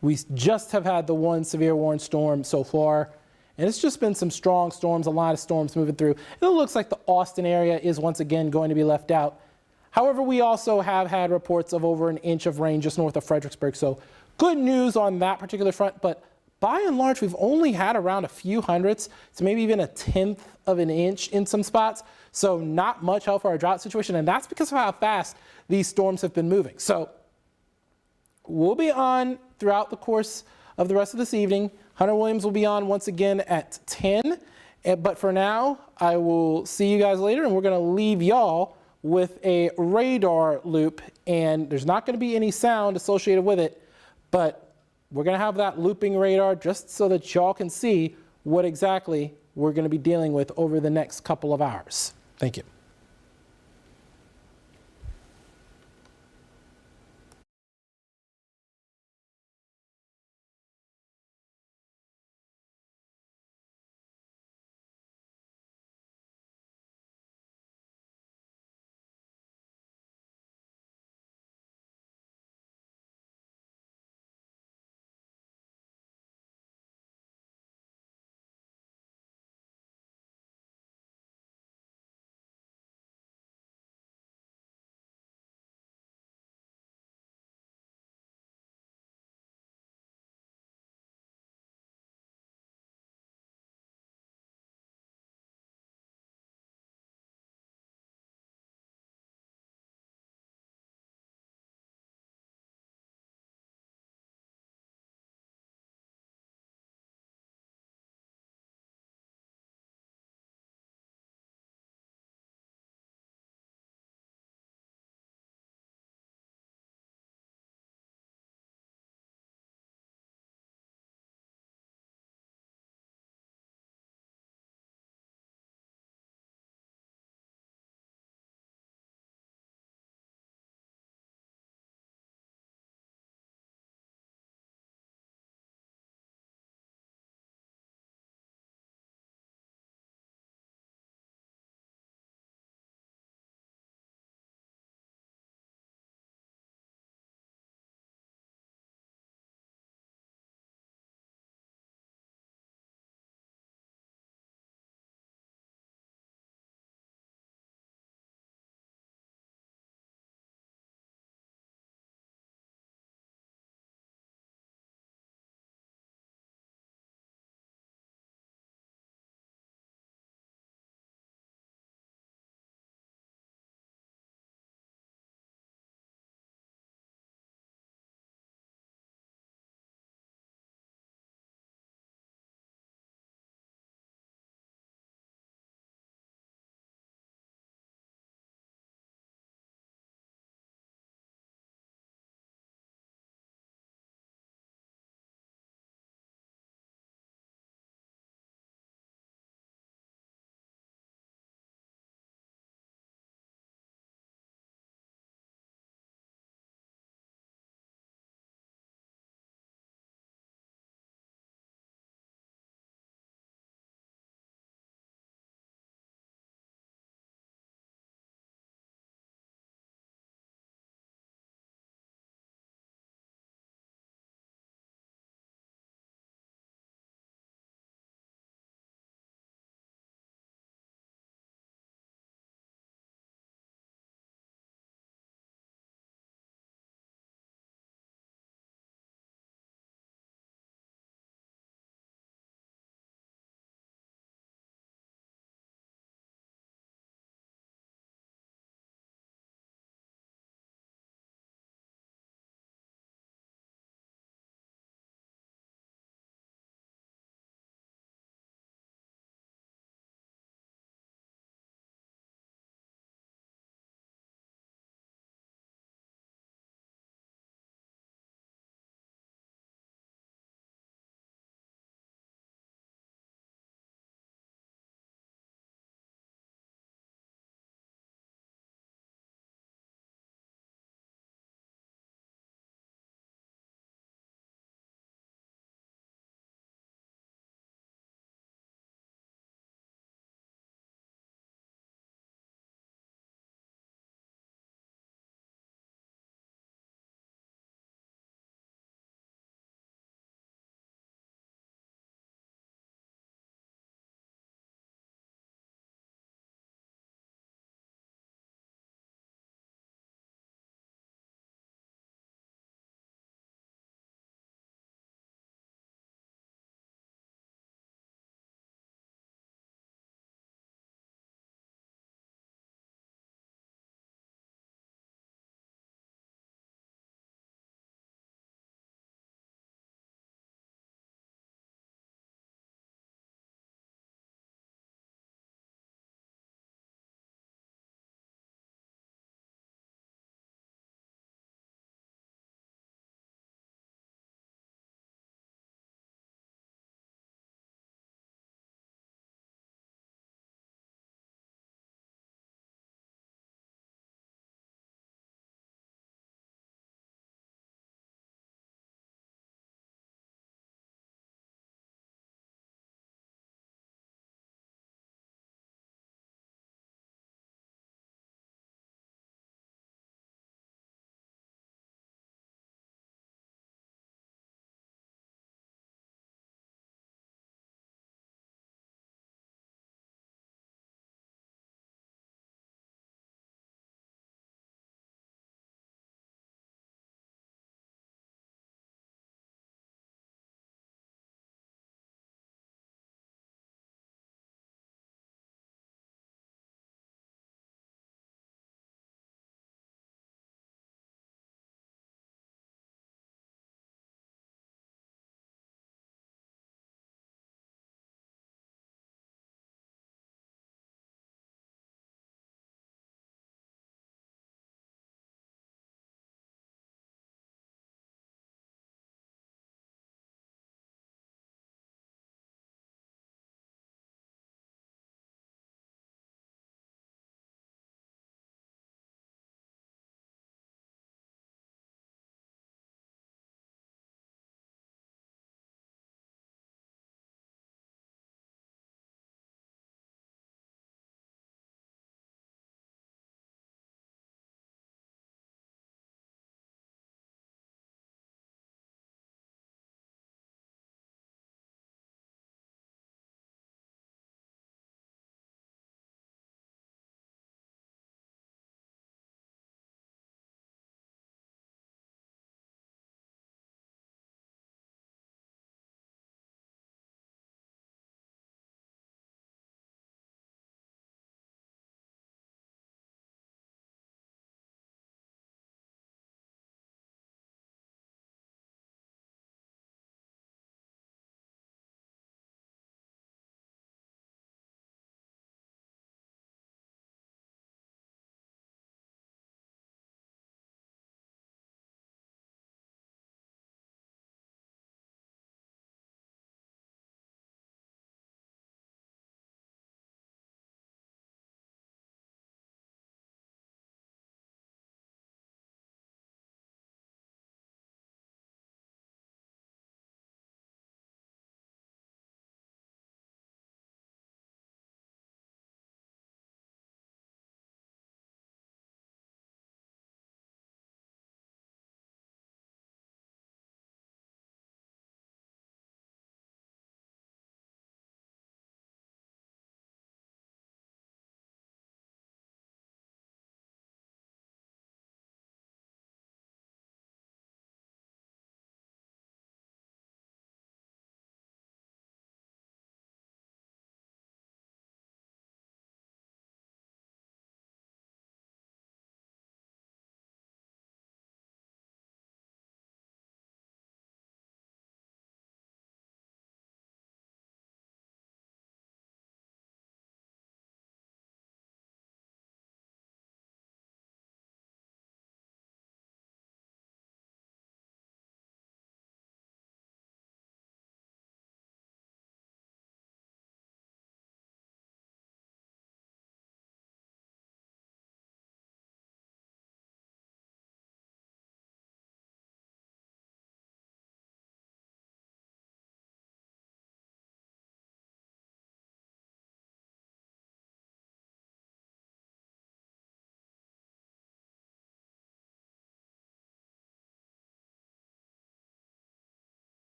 Speaker 1: We just have had the one severe warning storm so far, and it's just been some strong storms, a lot of storms moving through. It looks like the Austin area is once again going to be left out. However, we also have had reports of over an inch of rain just north of Fredericksburg, so good news on that particular front, but by and large, we've only had around a few hundredths to maybe even a tenth of an inch in some spots. So not much help for our drought situation. And that's because of how fast these storms have been moving. So we'll be on throughout the course of the rest of this evening. Hunter Williams will be on once again at 10. But for now, I will see you guys later. And we're going to leave y'all with a radar loop. And there's not going to be any sound associated with it. But we're going to have that looping radar just so that y'all can see what exactly we're going to be dealing with over the next couple of hours. Thank you.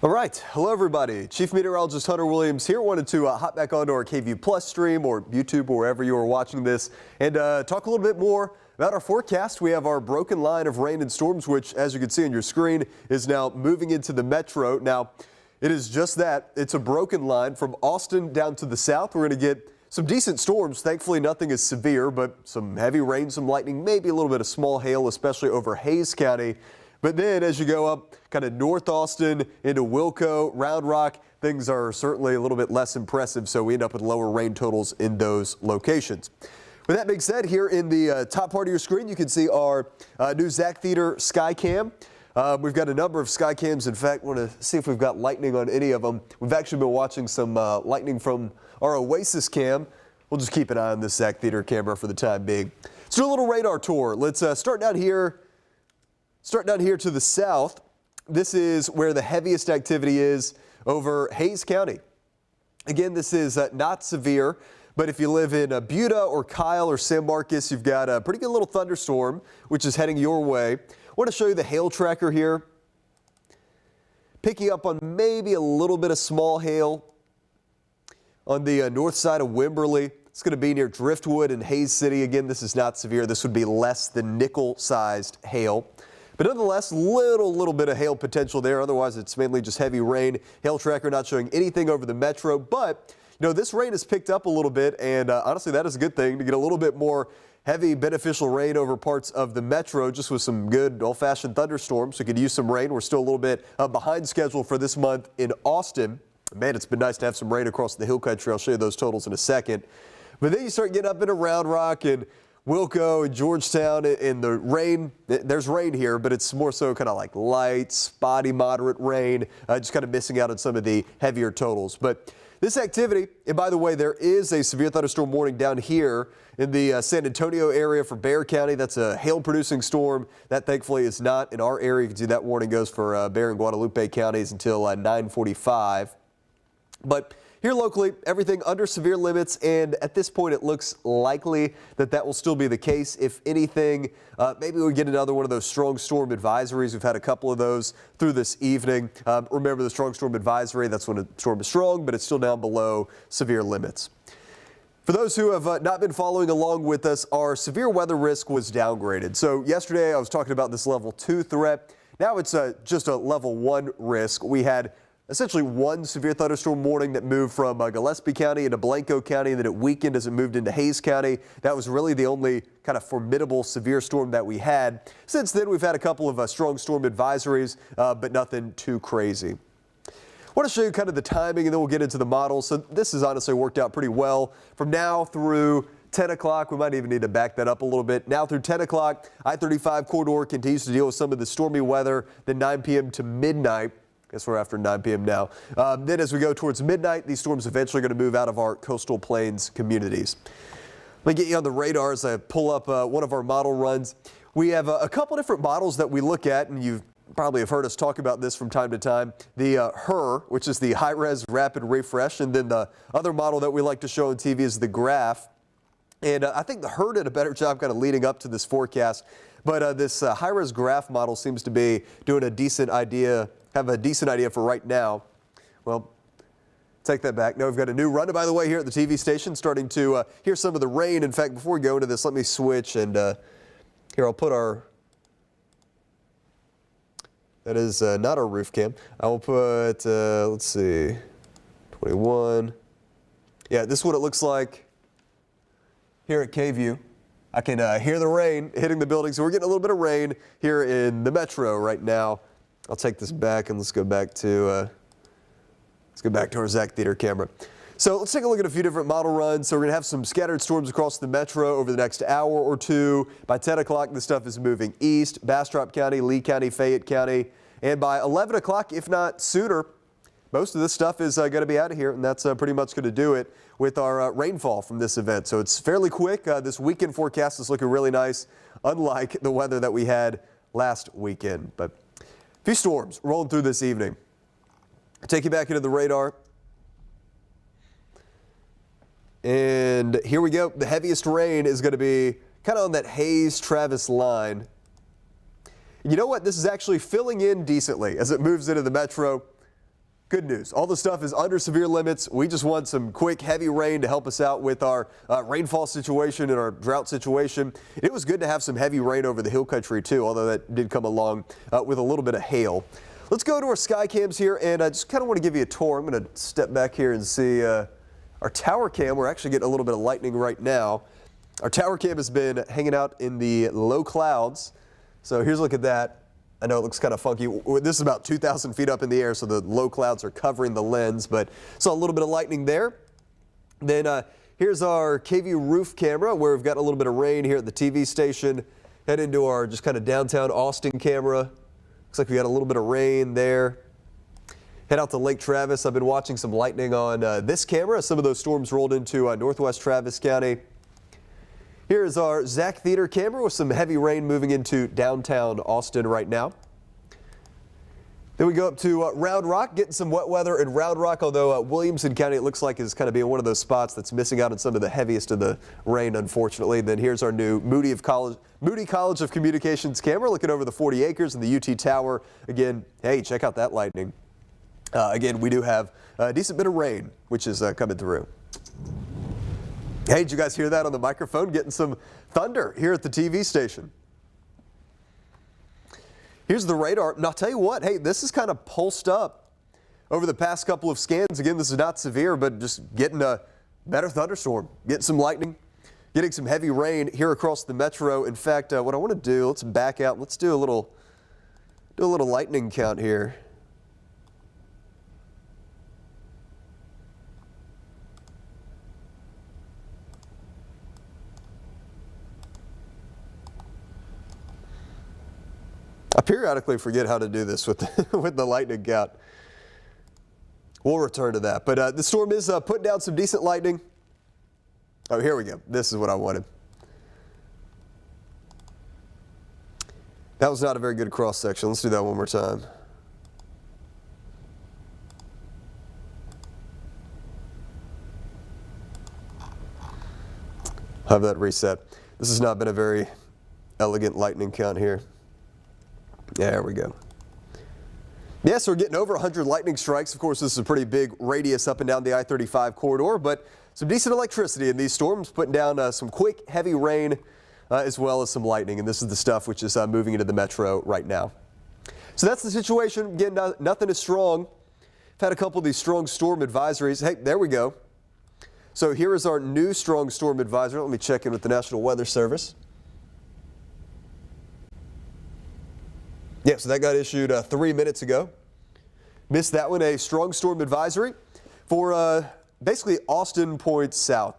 Speaker 2: All right. Hello, everybody. Chief Meteorologist Hunter Williams here. Wanted to hop back onto our KVUE Plus stream or YouTube or wherever you are watching this and talk a little bit more about our forecast. We have our broken line of rain and storms, which, as you can see on your screen, is now moving into the metro. Now, it is just that. It's a broken line from Austin down to the south. We're going to get some decent storms. Thankfully, nothing is severe, but some heavy rain, some lightning, maybe a little bit of small hail, especially over Hayes County. But then as you go up kind of North Austin into Wilco, Round Rock, things are certainly a little bit less impressive, so we end up with lower rain totals in those locations. With that being said, here in the top part of your screen, you can see our new Zach Theater sky cam. We've got a number of sky cams. In fact, want to see if we've got lightning on any of them. We've actually been watching some lightning from our Oasis cam. We'll just keep an eye on this Zach Theater camera for the time being. Let's do a little radar tour. Let's start down here. Start down here to the south. This is where the heaviest activity is over Hayes County. Again, this is not severe, but if you live in Buda or Kyle or San Marcos, you've got a pretty good little thunderstorm, which is heading your way. I want to show you the hail tracker here. Picking up on maybe a little bit of small hail on the north side of Wimberley. It's going to be near Driftwood and Hayes City. Again, this is not severe. This would be less than nickel-sized hail. But nonetheless, little bit of hail potential there. Otherwise, it's mainly just heavy rain. Hail tracker not showing anything over the metro. But, you know, this rain has picked up a little bit. And honestly, that is a good thing to get a little bit more heavy beneficial rain over parts of the metro, just with some good old-fashioned thunderstorms. So we could use some rain. We're still a little bit behind schedule for this month in Austin. Man, it's been nice to have some rain across the hill country. I'll show you those totals in a second. But then you start getting up into Round Rock and Wilco and Georgetown, and the rain, there's rain here, but it's more so kind of like light, spotty, moderate rain, just kind of missing out on some of the heavier totals. But this activity, and by the way, there is a severe thunderstorm warning down here in the San Antonio area for Bexar County. That's a hail-producing storm. That thankfully is not in our area. You can see that warning goes for Bexar and Guadalupe counties until 9:45. But here locally, everything under severe limits, and at this point it looks likely that that will still be the case. If anything, maybe we get another one of those strong storm advisories. We've had a couple of those through this evening. Remember the strong storm advisory, that's when a storm is strong, but it's still down below severe limits. For those who have not been following along with us, our severe weather risk was downgraded. So yesterday I was talking about this level 2 threat. Now it's just a level 1 risk. We had essentially one severe thunderstorm warning that moved from Gillespie County into Blanco County, and then it weakened as it moved into Hayes County. That was really the only kind of formidable severe storm that we had. Since then, we've had a couple of strong storm advisories, but nothing too crazy. I want to show you kind of the timing, and then we'll get into the model. So this has honestly worked out pretty well. From now through 10 o'clock, we might even need to back that up a little bit. Now through 10 o'clock, I-35 corridor continues to deal with some of the stormy weather. Then 9 p.m. to midnight. Guess we're after 9 p.m. now. Then as we go towards midnight, these storms eventually going to move out of our coastal plains communities. Let me get you on the radar as I pull up one of our model runs. We have a couple different models that we look at, and you probably have heard us talk about this from time to time. The HER, which is the high-res rapid refresh, and then the other model that we like to show on TV is the graph. And I think the HER did a better job kind of leading up to this forecast. But this high-res graph model seems to be doing a decent idea, have a decent idea for right now. Well, take that back. Now we've got a new run, by the way, here at the TV station, starting to hear some of the rain. In fact, before we go into this, let me switch. And here, I'll put our, that is not our roof cam. I will put, let's see, 21. Yeah, this is what it looks like here at KVUE. I can hear the rain hitting the building, so we're getting a little bit of rain here in the metro right now. I'll take this back and let's go back to our Zach Theater camera. So let's take a look at a few different model runs. So we're going to have some scattered storms across the metro over the next hour or two. By 10 o'clock, this stuff is moving east, Bastrop County, Lee County, Fayette County. And by 11 o'clock, if not sooner, most of this stuff is going to be out of here, and that's pretty much going to do it with our rainfall from this event. So it's fairly quick. This weekend forecast is looking really nice, unlike the weather that we had last weekend. But a few storms rolling through this evening. I'll take you back into the radar. And here we go. The heaviest rain is going to be kind of on that Hayes-Travis line. You know what? This is actually filling in decently as it moves into the metro. Good news. All the stuff is under severe limits. We just want some quick, heavy rain to help us out with our rainfall situation and our drought situation. It was good to have some heavy rain over the hill country, too, although that did come along with a little bit of hail. Let's go to our sky cams here, and I just kind of want to give you a tour. I'm going to step back here and see our tower cam. We're actually getting a little bit of lightning right now. Our tower cam has been hanging out in the low clouds. So here's a look at that. I know it looks kind of funky. This is about 2,000 feet up in the air, so the low clouds are covering the lens, but saw a little bit of lightning there. Then here's our KVUE roof camera, where we've got a little bit of rain here at the TV station. Head into our just kind of downtown Austin camera. Looks like we got a little bit of rain there. Head out to Lake Travis. I've been watching some lightning on this camera. Some of those storms rolled into northwest Travis County. Here is our Zach Theater camera with some heavy rain moving into downtown Austin right now. Then we go up to Round Rock, getting some wet weather in Round Rock, although Williamson County, it looks like, is kind of being one of those spots that's missing out on some of the heaviest of the rain, unfortunately. Then here's our new Moody College of Communications camera looking over the 40 acres and the UT Tower. Again, hey, check out that lightning. Again, we do have a decent bit of rain, which is coming through. Hey, did you guys hear that on the microphone? Getting some thunder here at the TV station. Here's the radar. Now, I'll tell you what, hey, this is kind of pulsed up over the past couple of scans. Again, this is not severe, but just getting a better thunderstorm, getting some lightning, getting some heavy rain here across the metro. In fact, what I want to do, let's back out. Let's do a little lightning count here. I periodically forget how to do this with the lightning count. We'll return to that. But the storm is putting down some decent lightning. Oh, here we go. This is what I wanted. That was not a very good cross section. Let's do that one more time. Have that reset. This has not been a very elegant lightning count here. There we go. Yes, we're getting over 100 lightning strikes. Of course, this is a pretty big radius up and down the I-35 corridor, but some decent electricity in these storms, putting down some quick, heavy rain, as well as some lightning. And this is the stuff which is moving into the metro right now. So that's the situation. Again, nothing is strong. I've had a couple of these strong storm advisories. Hey, there we go. So here is our new strong storm advisory. Let me check in with the National Weather Service. Yeah, so that got issued 3 minutes ago. Missed that one. A strong storm advisory for basically Austin points south.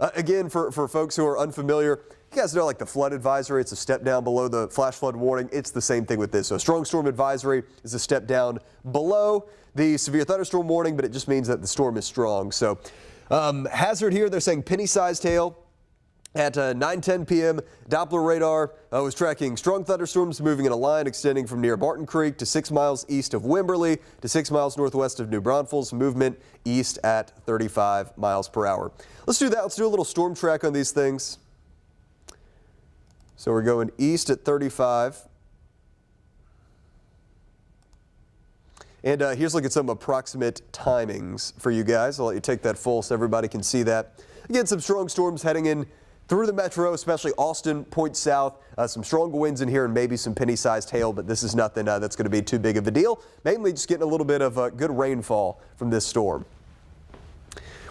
Speaker 2: Again, for folks who are unfamiliar, you guys know like the flood advisory, it's a step down below the flash flood warning. It's the same thing with this. So a strong storm advisory is a step down below the severe thunderstorm warning, but it just means that the storm is strong. So hazard here, they're saying penny-sized hail. At 9:10 p.m., Doppler radar was tracking strong thunderstorms moving in a line extending from near Barton Creek to 6 miles east of Wimberley to 6 miles northwest of New Braunfels, movement east at 35 miles per hour. Let's do that. Let's do a little storm track on these things. So we're going east at 35. And here's a look at some approximate timings for you guys. I'll let you take that full so everybody can see that. Again, some strong storms heading in through the metro, especially Austin, points south. Some strong winds in here and maybe some penny-sized hail, but this is nothing that's going to be too big of a deal. Mainly just getting a little bit of good rainfall from this storm.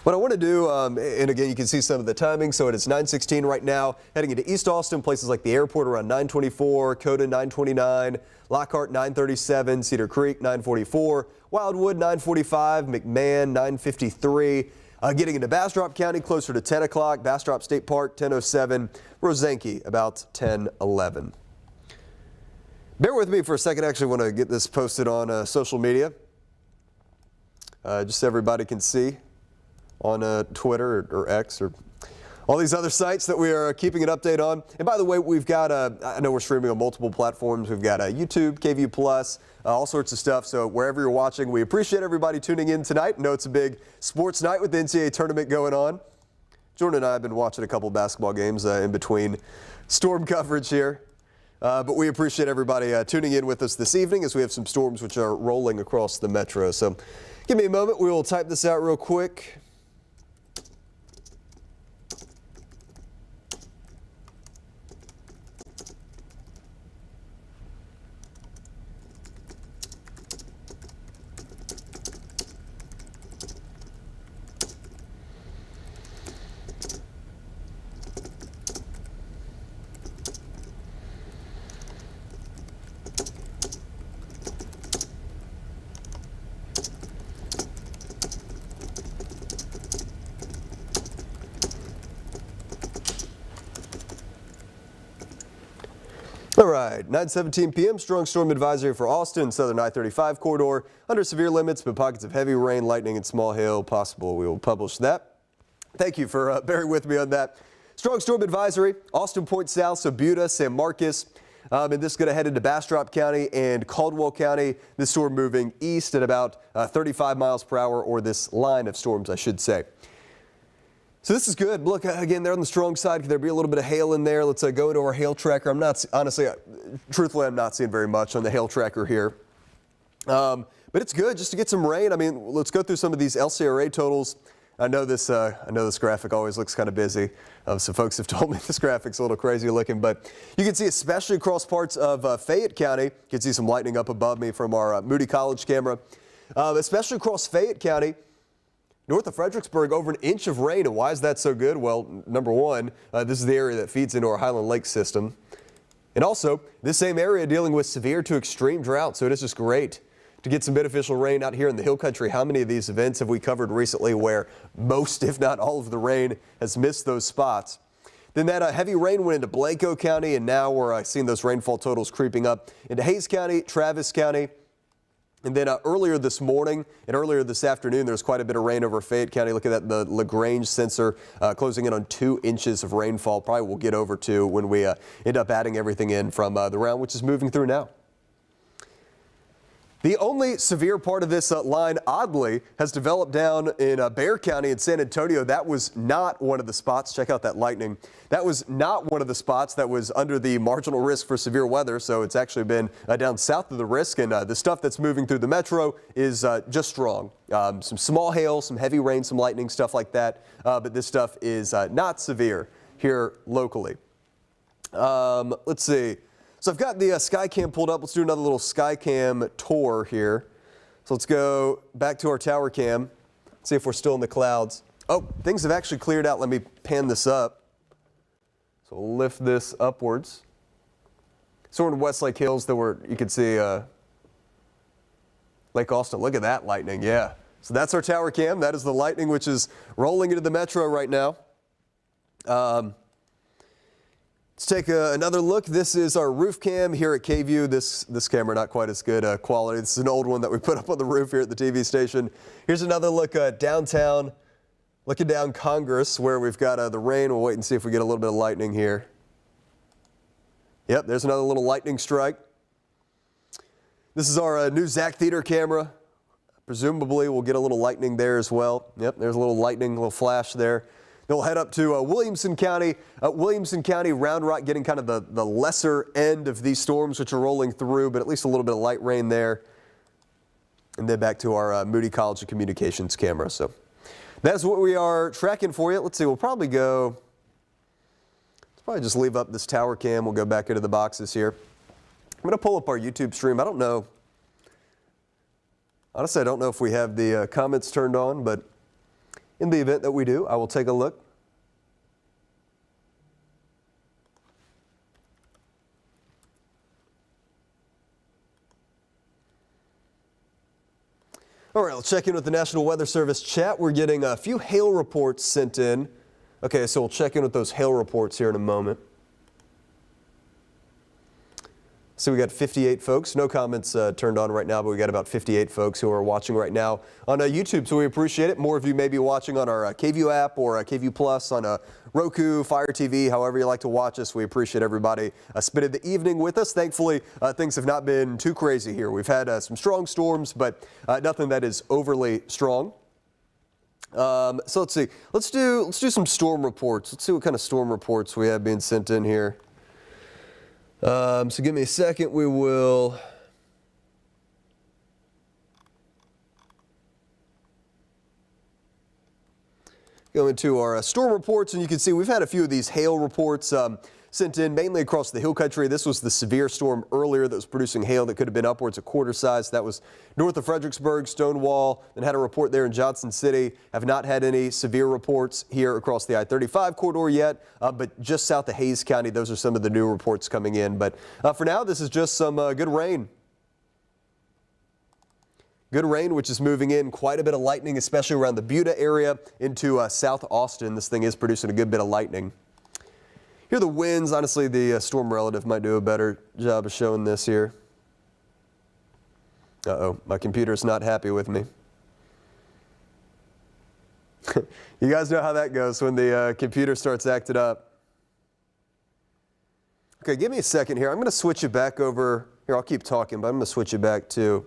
Speaker 2: What I want to do, and again, you can see some of the timing. So it is 9:16 right now, heading into East Austin, places like the airport around 9:24, Coda 9:29, Lockhart 9:37, Cedar Creek 9:44, Wildwood 9:45, McMahon 9:53. Getting into Bastrop County closer to 10 o'clock, Bastrop State Park 10:07, Rosenke about 10:11. Bear with me for a second. I actually want to get this posted on social media, just so everybody can see on Twitter or X or all these other sites that we are keeping an update on. And by the way, we've got, I know we're streaming on multiple platforms. We've got YouTube, KVUE Plus, all sorts of stuff. So wherever you're watching, we appreciate everybody tuning in tonight. I know it's a big sports night with the NCAA tournament going on. Jordan and I have been watching a couple basketball games in between storm coverage here. But we appreciate everybody tuning in with us this evening as we have some storms which are rolling across the metro. So give me a moment. We will type this out real quick. All right, 9:17 p.m. Strong storm advisory for Austin, southern I-35 corridor. Under severe limits, but pockets of heavy rain, lightning, and small hail possible. We will publish that. Thank you for bearing with me on that. Strong storm advisory, Austin Point South, so Buda, San Marcos. And this is going to head into Bastrop County and Caldwell County. This storm moving east at about 35 miles per hour, or this line of storms, I should say. So this is good. Look, again, they're on the strong side. Could there be a little bit of hail in there? Let's go to our hail tracker. I'm not, honestly, truthfully, I'm not seeing very much on the hail tracker here. But it's good just to get some rain. I mean, let's go through some of these LCRA totals. I know this graphic always looks kind of busy. So folks have told me this graphic's a little crazy looking, but you can see, especially across parts of Fayette County, you can see some lightning up above me from our Moody College camera, especially across Fayette County. North of Fredericksburg, over an inch of rain. And why is that so good? Well, number one, this is the area that feeds into our Highland Lake system. And also, this same area dealing with severe to extreme drought. So it is just great to get some beneficial rain out here in the Hill Country. How many of these events have we covered recently where most, if not all of the rain has missed those spots? Then that heavy rain went into Blanco County, and now we're seeing those rainfall totals creeping up into Hayes County, Travis County. And then earlier this morning and earlier this afternoon, there's quite a bit of rain over Fayette County. Look at that, the LaGrange sensor closing in on 2 inches of rainfall. Probably we'll get over 2 when we end up adding everything in from the round, which is moving through now. The only severe part of this line, oddly, has developed down in Bexar County in San Antonio. That was not one of the spots. Check out that lightning. That was not one of the spots that was under the marginal risk for severe weather. So it's actually been down south of the risk. And the stuff that's moving through the metro is just strong. Some small hail, some heavy rain, some lightning, stuff like that. But this stuff is not severe here locally. Let's see. So I've got the Skycam pulled up. Let's do another little Skycam tour here. So let's go back to our tower cam, see if we're still in the clouds. Oh, things have actually cleared out. Let me pan this up. So we'll lift this upwards. So we're in Westlake Hills, you can see Lake Austin. Look at that lightning, yeah. So that's our tower cam. That is the lightning which is rolling into the metro right now. Let's take another look. This is our roof cam here at KVUE. This camera not quite as good quality. This is an old one that we put up on the roof here at the TV station. Here's another look downtown, looking down Congress where we've got the rain. We'll wait and see if we get a little bit of lightning here. Yep, there's another little lightning strike. This is our new Zach Theater camera. Presumably we'll get a little lightning there as well. Yep, there's a little lightning, a little flash there. Then we'll head up to Williamson County. Round Rock getting kind of the lesser end of these storms which are rolling through, but at least a little bit of light rain there. And then back to our Moody College of Communications camera. So that's what we are tracking for you. Let's see, let's probably just leave up this tower cam. We'll go back into the boxes here. I'm going to pull up our YouTube stream. I don't know. Honestly, I don't know if we have the comments turned on, but in the event that we do, I will take a look. All right, let's check in with the National Weather Service chat. We're getting a few hail reports sent in. Okay, so we'll check in with those hail reports here in a moment. So we got 58 folks, no comments turned on right now, but we got about 58 folks who are watching right now on YouTube, so we appreciate it. More of you may be watching on our KVUE app or KVUE Plus on Roku, Fire TV, however you like to watch us. We appreciate everybody spending the evening with us. Thankfully, things have not been too crazy here. We've had some strong storms, but nothing that is overly strong. So let's see. Let's do some storm reports. Let's see what kind of storm reports we have being sent in here. So give me a second. We will go into our storm reports, and you can see we've had a few of these hail reports sent in mainly across the hill country. This was the severe storm earlier that was producing hail that could have been upwards of quarter size. That was north of Fredericksburg, Stonewall, and had a report there in Johnson City. Have not had any severe reports here across the I-35 corridor yet, but just south of Hayes County, those are some of the new reports coming in. But for now, this is just some good rain. Good rain, which is moving in, quite a bit of lightning, especially around the Buda area into South Austin. This thing is producing a good bit of lightning. Here are the winds. Honestly, the storm relative might do a better job of showing this here. Uh-oh, my computer's not happy with me. You guys know how that goes when the computer starts acting up. Okay, give me a second here. I'm going to switch it back over. Here, I'll keep talking, but I'm going to switch it back to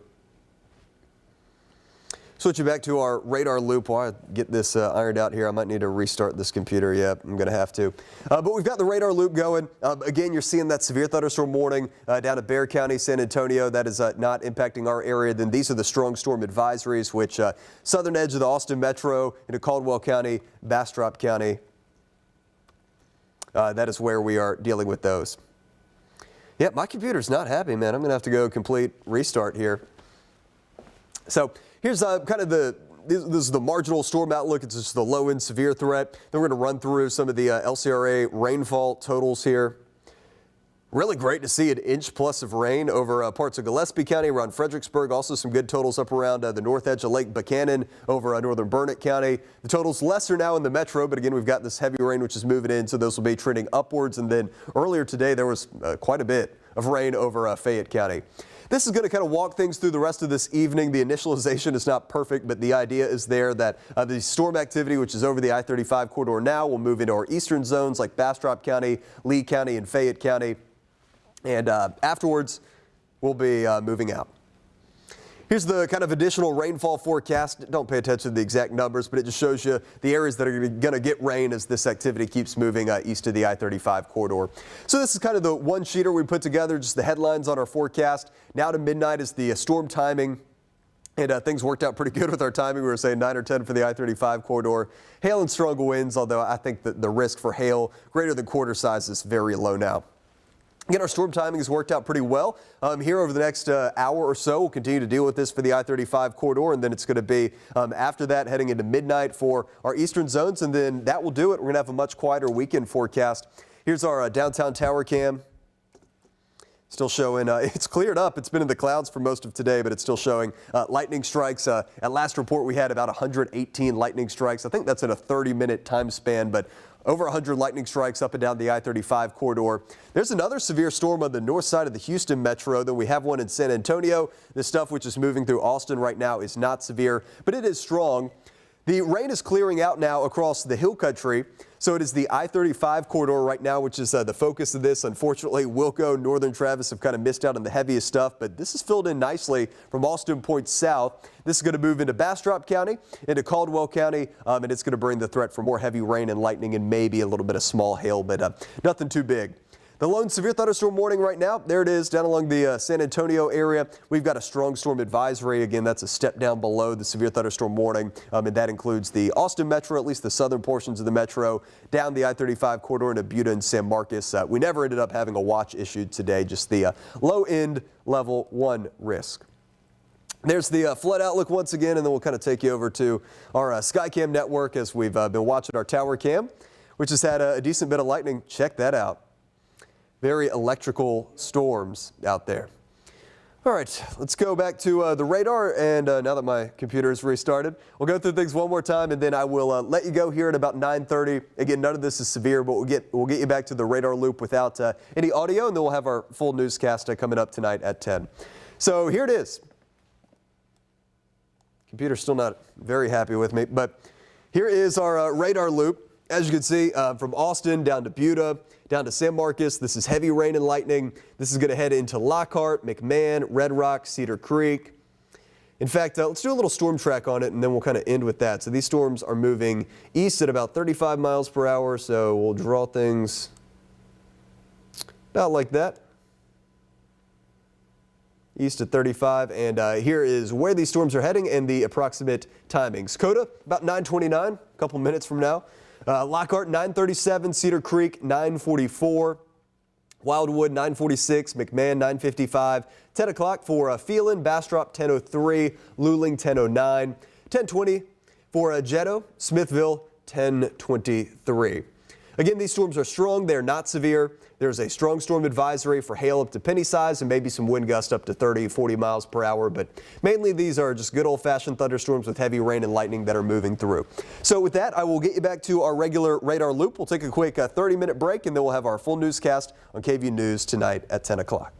Speaker 2: our radar loop while I get this ironed out here. I might need to restart this computer. Yeah, I'm going to have to. But we've got the radar loop going. Again, you're seeing that severe thunderstorm warning down at Bexar County, San Antonio. That is not impacting our area. Then these are the strong storm advisories, which southern edge of the Austin Metro into Caldwell County, Bastrop County. That is where we are dealing with those. Yeah, my computer's not happy, man. I'm going to have to go complete restart here. So here's kind of this is the marginal storm outlook. It's just the low end severe threat. Then we're going to run through some of the LCRA rainfall totals here. Really great to see an inch plus of rain over parts of Gillespie County, around Fredericksburg. Also some good totals up around the north edge of Lake Buchanan over northern Burnett County. The totals lesser now in the metro, but again, we've got this heavy rain which is moving in, so those will be trending upwards. And then earlier today, there was quite a bit of rain over Fayette County. This is going to kind of walk things through the rest of this evening. The initialization is not perfect, but the idea is there that the storm activity, which is over the I-35 corridor now, will move into our eastern zones like Bastrop County, Lee County, and Fayette County. And afterwards, we'll be moving out. Here's the kind of additional rainfall forecast. Don't pay attention to the exact numbers, but it just shows you the areas that are going to get rain as this activity keeps moving east of the I-35 corridor. So this is kind of the one sheeter we put together, just the headlines on our forecast. Now to midnight is the storm timing. And things worked out pretty good with our timing. We were saying 9 or 10 for the I-35 corridor. Hail and strong winds, although I think that the risk for hail greater than quarter size is very low now. Again, our storm timing has worked out pretty well. Here over the next hour or so, we'll continue to deal with this for the I-35 corridor, and then it's going to be after that heading into midnight for our eastern zones, and then that will do it. We're going to have a much quieter weekend forecast. Here's our downtown tower cam. Still showing, it's cleared up. It's been in the clouds for most of today, but it's still showing lightning strikes. At last report, we had about 118 lightning strikes. I think that's in a 30-minute time span, but over 100 lightning strikes up and down the I-35 corridor. There's another severe storm on the north side of the Houston metro. Then we have one in San Antonio. This stuff which is moving through Austin right now is not severe, but it is strong. The rain is clearing out now across the hill country. So it is the I-35 corridor right now, which is the focus of this. Unfortunately, Wilco, Northern Travis have kind of missed out on the heaviest stuff, but this is filled in nicely from Austin Point south. This is going to move into Bastrop County, into Caldwell County, and it's going to bring the threat for more heavy rain and lightning and maybe a little bit of small hail, but nothing too big. The lone severe thunderstorm warning right now, there it is down along the San Antonio area. We've got a strong storm advisory. Again, that's a step down below the severe thunderstorm warning, and that includes the Austin metro, at least the southern portions of the metro, down the I-35 corridor into Buda and San Marcos. We never ended up having a watch issued today, just the low end level 1 risk. There's the flood outlook once again, and then we'll kind of take you over to our Skycam network as we've been watching our tower cam, which has had a decent bit of lightning. Check that out. Very electrical storms out there. All right, let's go back to the radar, and now that my computer is restarted, we'll go through things one more time, and then I will let you go here at about 9:30. Again, none of this is severe, but we'll get you back to the radar loop without any audio, and then we'll have our full newscast coming up tonight at 10. So here it is. Computer's still not very happy with me, but here is our radar loop. As you can see, from Austin down to Buda, down to San Marcos, this is heavy rain and lightning. This is going to head into Lockhart, McMahon, Red Rock, Cedar Creek. In fact, let's do a little storm track on it, and then we'll kind of end with that. So these storms are moving east at about 35 miles per hour, so we'll draw things about like that. east at 35. And here is where these storms are heading and the approximate timings. Coda, about 9:29, a couple minutes from now. Lockhart, 9:37. Cedar Creek, 9:44. Wildwood, 9:46. McMahon, 9:55. 10 o'clock for Phelan. Bastrop, 10:03. Luling, 10:09. 10:20 for Jetto. Smithville, 10:23. Again, these storms are strong. They're not severe. There's a strong storm advisory for hail up to penny size and maybe some wind gusts up to 30, 40 miles per hour. But mainly these are just good old-fashioned thunderstorms with heavy rain and lightning that are moving through. So with that, I will get you back to our regular radar loop. We'll take a quick 30-minute break, and then we'll have our full newscast on KVUE News tonight at 10 o'clock.